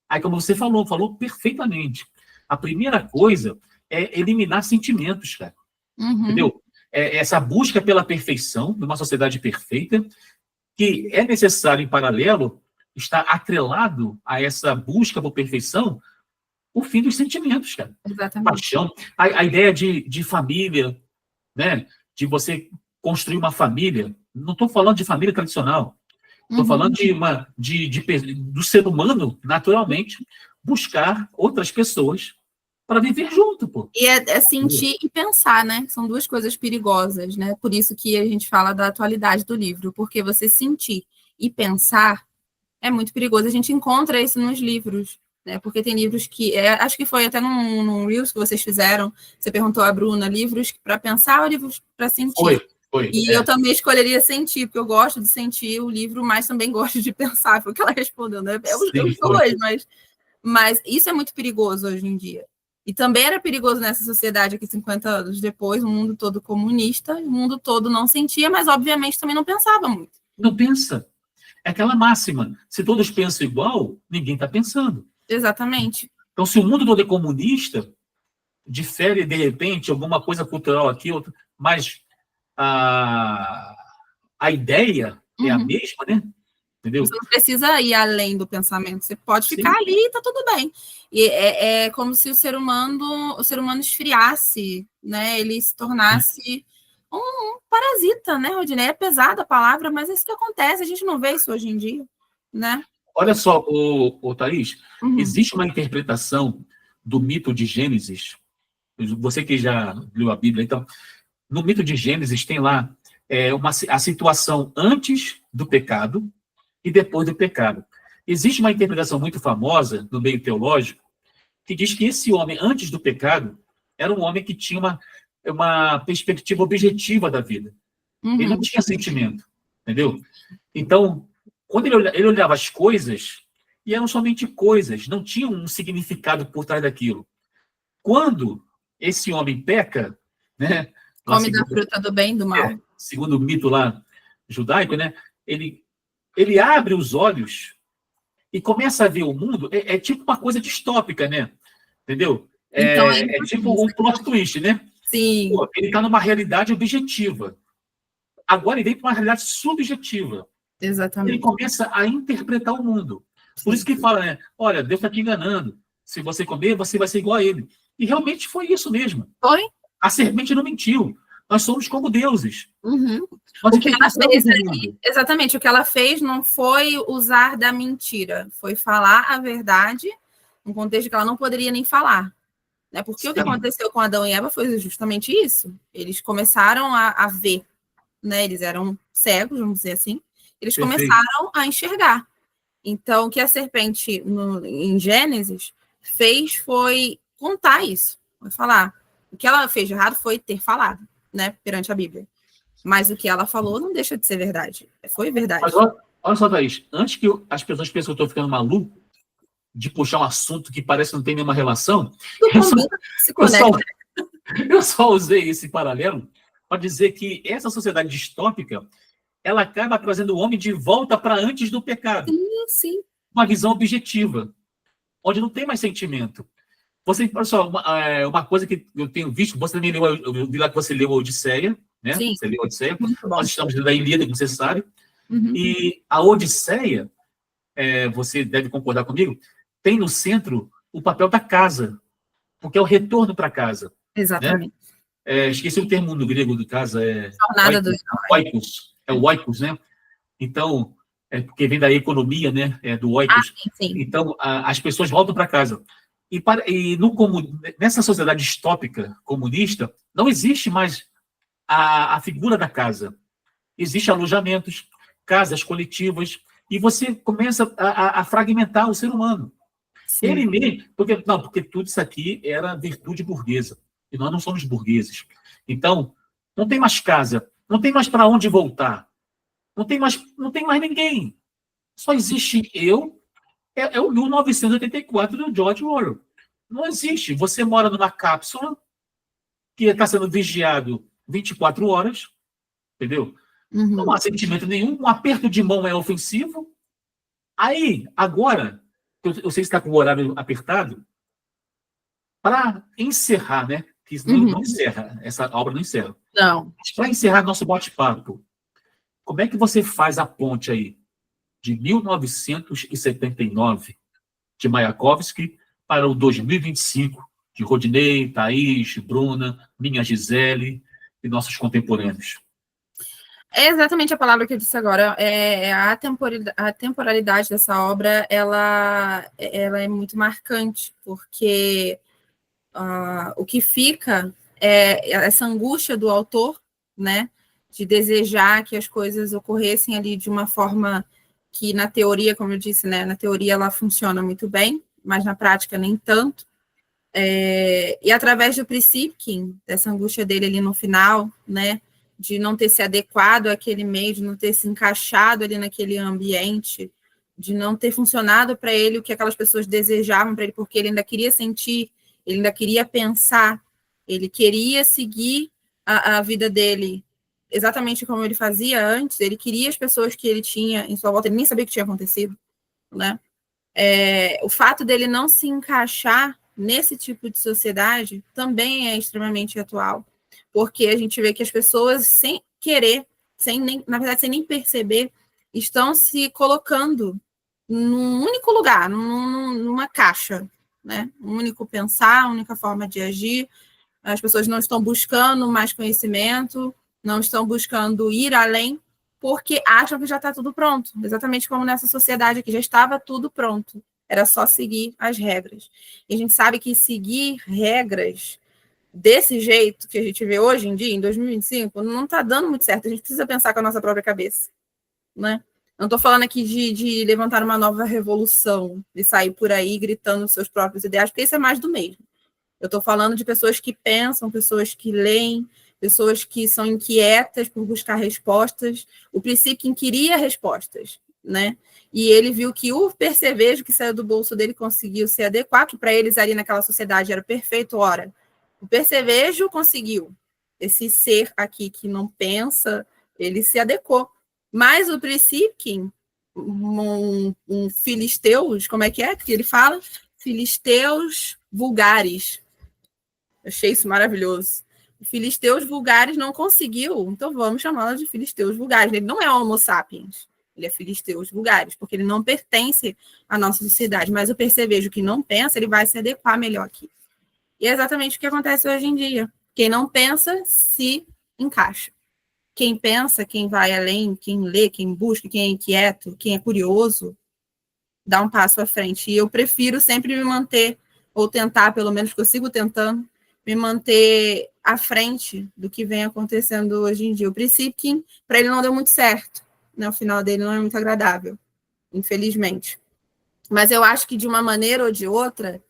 aí como você falou perfeitamente. A primeira coisa é eliminar sentimentos, cara. Entendeu? Essa busca pela perfeição, numa sociedade perfeita, que é necessário, em paralelo, estar atrelado a essa busca por perfeição, o fim dos sentimentos, cara. Exatamente. Paixão, a ideia de família, né? De você construir uma família. Não estou falando de família tradicional. Estou falando do ser humano, naturalmente, buscar outras pessoas para viver junto, pô. E é sentir e pensar, né? São duas coisas perigosas, né? Por isso que a gente fala da atualidade do livro, porque você sentir e pensar é muito perigoso. A gente encontra isso nos livros, né? Porque tem livros que... acho que foi até num Reels que vocês fizeram, você perguntou à Bruna, livros para pensar ou livros para sentir? Foi. E eu também escolheria sentir, porque eu gosto de sentir o livro, mas também gosto de pensar, foi o que ela respondeu, né? Os dois, mas isso é muito perigoso hoje em dia. E também era perigoso nessa sociedade aqui 50 anos depois, o mundo todo comunista, o mundo todo não sentia, mas obviamente também não pensava muito. Não pensa. É aquela máxima. Se todos pensam igual, ninguém está pensando. Exatamente. Então, se o mundo todo é comunista, difere, de repente, alguma coisa cultural aqui, outra, mas a ideia é a mesma, né? Entendeu? Você não precisa ir além do pensamento, você pode ficar ali e tá tudo bem. E é como se o ser humano esfriasse, né? Ele se tornasse um parasita, né, Rodinei? É pesada a palavra, mas é isso que acontece, a gente não vê isso hoje em dia, né? Olha só, Thaís, existe uma interpretação do mito de Gênesis, você que já leu a Bíblia, então, no mito de Gênesis tem lá a situação antes do pecado e depois do pecado. Existe uma interpretação muito famosa no meio teológico que diz que esse homem, antes do pecado, era um homem que tinha uma perspectiva objetiva da vida. Ele não tinha sentimento, entendeu? Então, quando ele olhava as coisas, e eram somente coisas, não tinha um significado por trás daquilo. Quando esse homem peca, né? Come da fruta do bem e do mal. Segundo o mito lá judaico, né? Ele abre os olhos e começa a ver o mundo, é tipo uma coisa distópica, né? Entendeu? Então, é tipo um plot twist, né? Sim. Pô, ele está numa realidade objetiva. Agora ele vem para uma realidade subjetiva. Exatamente. Ele começa a interpretar o mundo. Por isso que fala, né? Olha, Deus está te enganando. Se você comer, você vai ser igual a ele. E realmente foi isso mesmo. Foi? A serpente não mentiu. Nós somos como deuses. Uhum. Nós O que ela fez o ali, mundo. exatamente, o que ela fez não foi usar da mentira, foi falar a verdade, num contexto que ela não poderia nem falar. Né? Porque Sim, o que aconteceu com Adão e Eva foi justamente isso. Eles começaram a ver, né? Eles eram cegos, vamos dizer assim. Eles perfeito. começaram a enxergar. Então, o que a serpente, em Gênesis, fez foi contar isso. Foi falar. O que ela fez de errado foi ter falado, né? Perante a Bíblia. Mas o que ela falou não deixa de ser verdade. Foi verdade. Mas olha só, Thaís, antes que as pessoas pensem que eu estou ficando maluco de puxar um assunto que parece que não tem nenhuma relação, Se eu só, conecta. eu só usei esse paralelo para dizer que essa sociedade distópica, ela acaba trazendo o homem de volta para antes do pecado. Sim. Uma visão objetiva, onde não tem mais sentimento. Você, olha só, uma coisa que eu tenho visto, você também leu, eu vi lá que você leu a Odisseia, né? Sim. Você leu a Odisseia. Muito bom. Nós estamos lendo a Ilíada, como você sabe. Uhum. E a Odisseia, você deve concordar comigo, tem no centro o papel da casa, porque é o retorno para casa. Exatamente. Né? Esqueci o termo no grego do casa, Jornada do oikos, é o oikos, né? Então, porque vem da economia, né? Do oikos. Sim. Então, as pessoas voltam para casa. Nessa sociedade distópica comunista, não existe mais a figura da casa. Existem alojamentos, casas coletivas, e você começa a fragmentar o ser humano. Sim. Ele mesmo, porque tudo isso aqui era virtude burguesa, e nós não somos burgueses. Então, não tem mais casa, não tem mais para onde voltar, não tem mais ninguém. Só existe eu, é o 1984 do George Orwell. Não existe. Você mora numa cápsula que está sendo vigiado 24 horas, entendeu? Uhum. Não há sentimento nenhum, um aperto de mão é ofensivo. Aí, agora, eu sei que você está com o horário apertado, para encerrar, né? Que isso não encerra, essa obra não encerra. Não. Para encerrar nosso bate-papo, como é que você faz a ponte aí de 1979, de Mayakovsky, para o 2025, de Rodinei, Thaís, Bruna, minha Gisele e nossos contemporâneos? É exatamente a palavra que eu disse agora. A temporalidade dessa obra, ela é muito marcante, porque o que fica é essa angústia do autor, né, de desejar que as coisas ocorressem ali de uma forma que, na teoria, como eu disse, né, na teoria ela funciona muito bem, mas na prática nem tanto. E através do Priscipkin, dessa angústia dele ali no final, né, de não ter se adequado àquele meio, de não ter se encaixado ali naquele ambiente, de não ter funcionado para ele o que aquelas pessoas desejavam para ele, porque ele ainda queria sentir, ele ainda queria pensar, ele queria seguir a vida dele exatamente como ele fazia antes, ele queria as pessoas que ele tinha em sua volta, ele nem sabia o que tinha acontecido, né? O fato dele não se encaixar nesse tipo de sociedade também é extremamente atual, porque a gente vê que as pessoas, sem querer, na verdade, sem nem perceber, estão se colocando num único lugar, numa caixa, né? Um único pensar, uma única forma de agir. As pessoas não estão buscando mais conhecimento, não estão buscando ir além, porque acham que já está tudo pronto, exatamente como nessa sociedade aqui, já estava tudo pronto, era só seguir as regras. E a gente sabe que seguir regras desse jeito que a gente vê hoje em dia, em 2025, não está dando muito certo, a gente precisa pensar com a nossa própria cabeça, né? Não estou falando aqui de levantar uma nova revolução, de sair por aí gritando os seus próprios ideais, porque isso é mais do mesmo. Eu estou falando de pessoas que pensam, pessoas que leem, pessoas que são inquietas por buscar respostas. O Priscipkin queria respostas, né? E ele viu que o percevejo que saiu do bolso dele conseguiu se adequar, que para eles ali naquela sociedade era perfeito. Ora, o percevejo conseguiu. Esse ser aqui que não pensa, ele se adequou. Mas o Priscipkin, um filisteus, como é que ele fala? Filisteus vulgares. Achei isso maravilhoso. Filisteus vulgares não conseguiu, então vamos chamá-lo de filisteus vulgares. Ele não é homo sapiens, ele é filisteus vulgares, porque ele não pertence à nossa sociedade, mas o percevejo que não pensa, ele vai se adequar melhor aqui. E é exatamente o que acontece hoje em dia. Quem não pensa se encaixa. Quem pensa, quem vai além, quem lê, quem busca, quem é inquieto, quem é curioso, dá um passo à frente. E eu prefiro sempre me manter, ou tentar, pelo menos que eu sigo tentando, me manter à frente do que vem acontecendo hoje em dia. O princípio, para ele não deu muito certo, né? O final dele não é muito agradável, infelizmente. Mas eu acho que, de uma maneira ou de outra,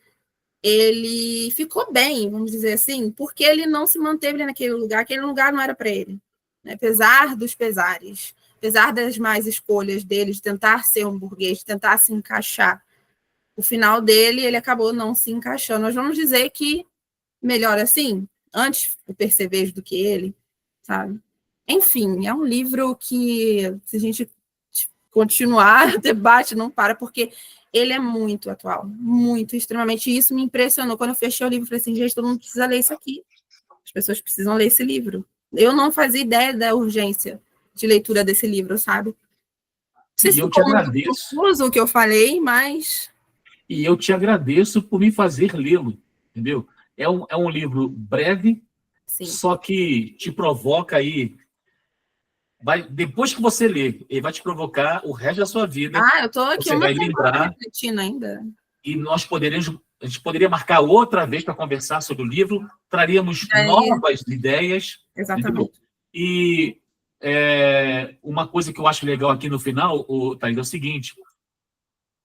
ele ficou bem, vamos dizer assim, porque ele não se manteve naquele lugar, aquele lugar não era para ele. Né? Apesar dos pesares, apesar das más escolhas dele, de tentar ser um burguês, de tentar se encaixar, o final dele, ele acabou não se encaixando. Nós vamos dizer que melhor assim, antes o percevejo do que ele, sabe? Enfim, é um livro que, se a gente continuar, o debate não para, porque ele é muito atual, muito, extremamente. E isso me impressionou. Quando eu fechei o livro, eu falei assim, gente, todo mundo precisa ler isso aqui. As pessoas precisam ler esse livro. Eu não fazia ideia da urgência de leitura desse livro, sabe? Não sei se ficou muito confuso o que eu falei, mas... E eu te agradeço por me fazer lê-lo, entendeu? É um livro breve, sim, só que te provoca aí... depois que você lê, ele vai te provocar o resto da sua vida. Eu estou aqui uma semana refletindo ainda. E a gente poderia marcar outra vez para conversar sobre o livro, traríamos novas ideias. Exatamente. Entendeu? E uma coisa que eu acho legal aqui no final, Thaís, é o seguinte: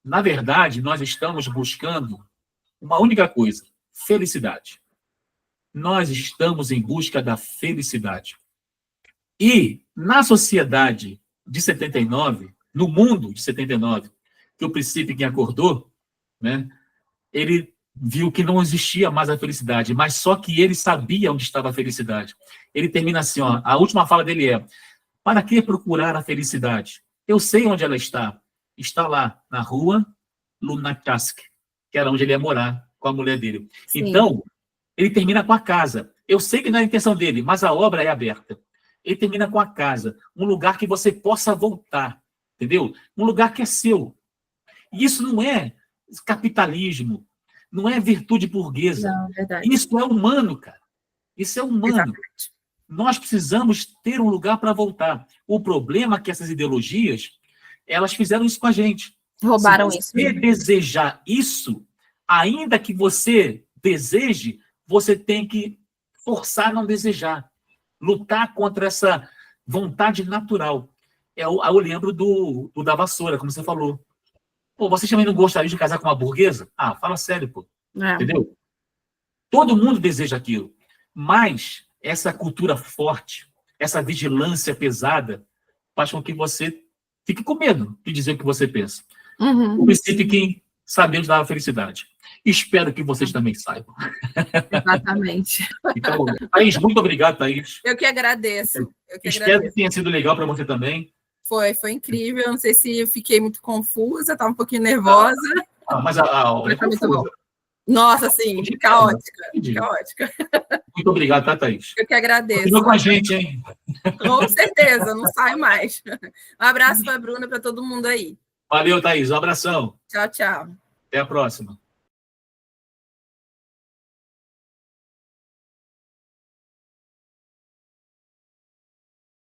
na verdade, nós estamos buscando uma única coisa: felicidade. Nós estamos em busca da felicidade. E na sociedade de 79, no mundo de 79, que o Príncipe que acordou, né, ele viu que não existia mais a felicidade, mas só que ele sabia onde estava a felicidade. Ele termina assim, ó, a última fala dele é: para que procurar a felicidade? Eu sei onde ela está. Está lá, na rua Lunachask, que era onde ele ia morar com a mulher dele. Sim. Então, ele termina com a casa. Eu sei que não é a intenção dele, mas a obra é aberta. Ele termina com a casa, um lugar que você possa voltar, entendeu? Um lugar que é seu. E isso não é capitalismo, não é virtude burguesa. Não, verdade. Isso é humano, cara. Isso é humano. Exatamente. Nós precisamos ter um lugar para voltar. O problema é que essas ideologias, elas fizeram isso com a gente. Roubaram isso. Se você desejar isso, ainda que você deseje, você tem que forçar a não desejar. Lutar contra essa vontade natural. Eu lembro do da vassoura, como você falou. Pô, você também não gostaria de casar com uma burguesa? Fala sério, pô. Entendeu? Todo mundo deseja aquilo. Mas essa cultura forte, essa vigilância pesada, faz com que você fique com medo de dizer o que você pensa. O princípio que saber onde dá a felicidade. Espero que vocês também saibam. Exatamente. Então, Thaís, muito obrigado, Thaís. Eu que agradeço. Espero que tenha sido legal para você também. Foi incrível. Não sei se eu fiquei muito confusa, estava um pouquinho nervosa. Mas a obra foi muito bom. Nossa, sim, caótica. Muito obrigado, tá, Thaís? Eu que agradeço. Continua com a gente, hein? Com certeza, não saio mais. Um abraço para a Bruna, para todo mundo aí. Valeu, Thaís. Um abração. Tchau, tchau. Até a próxima.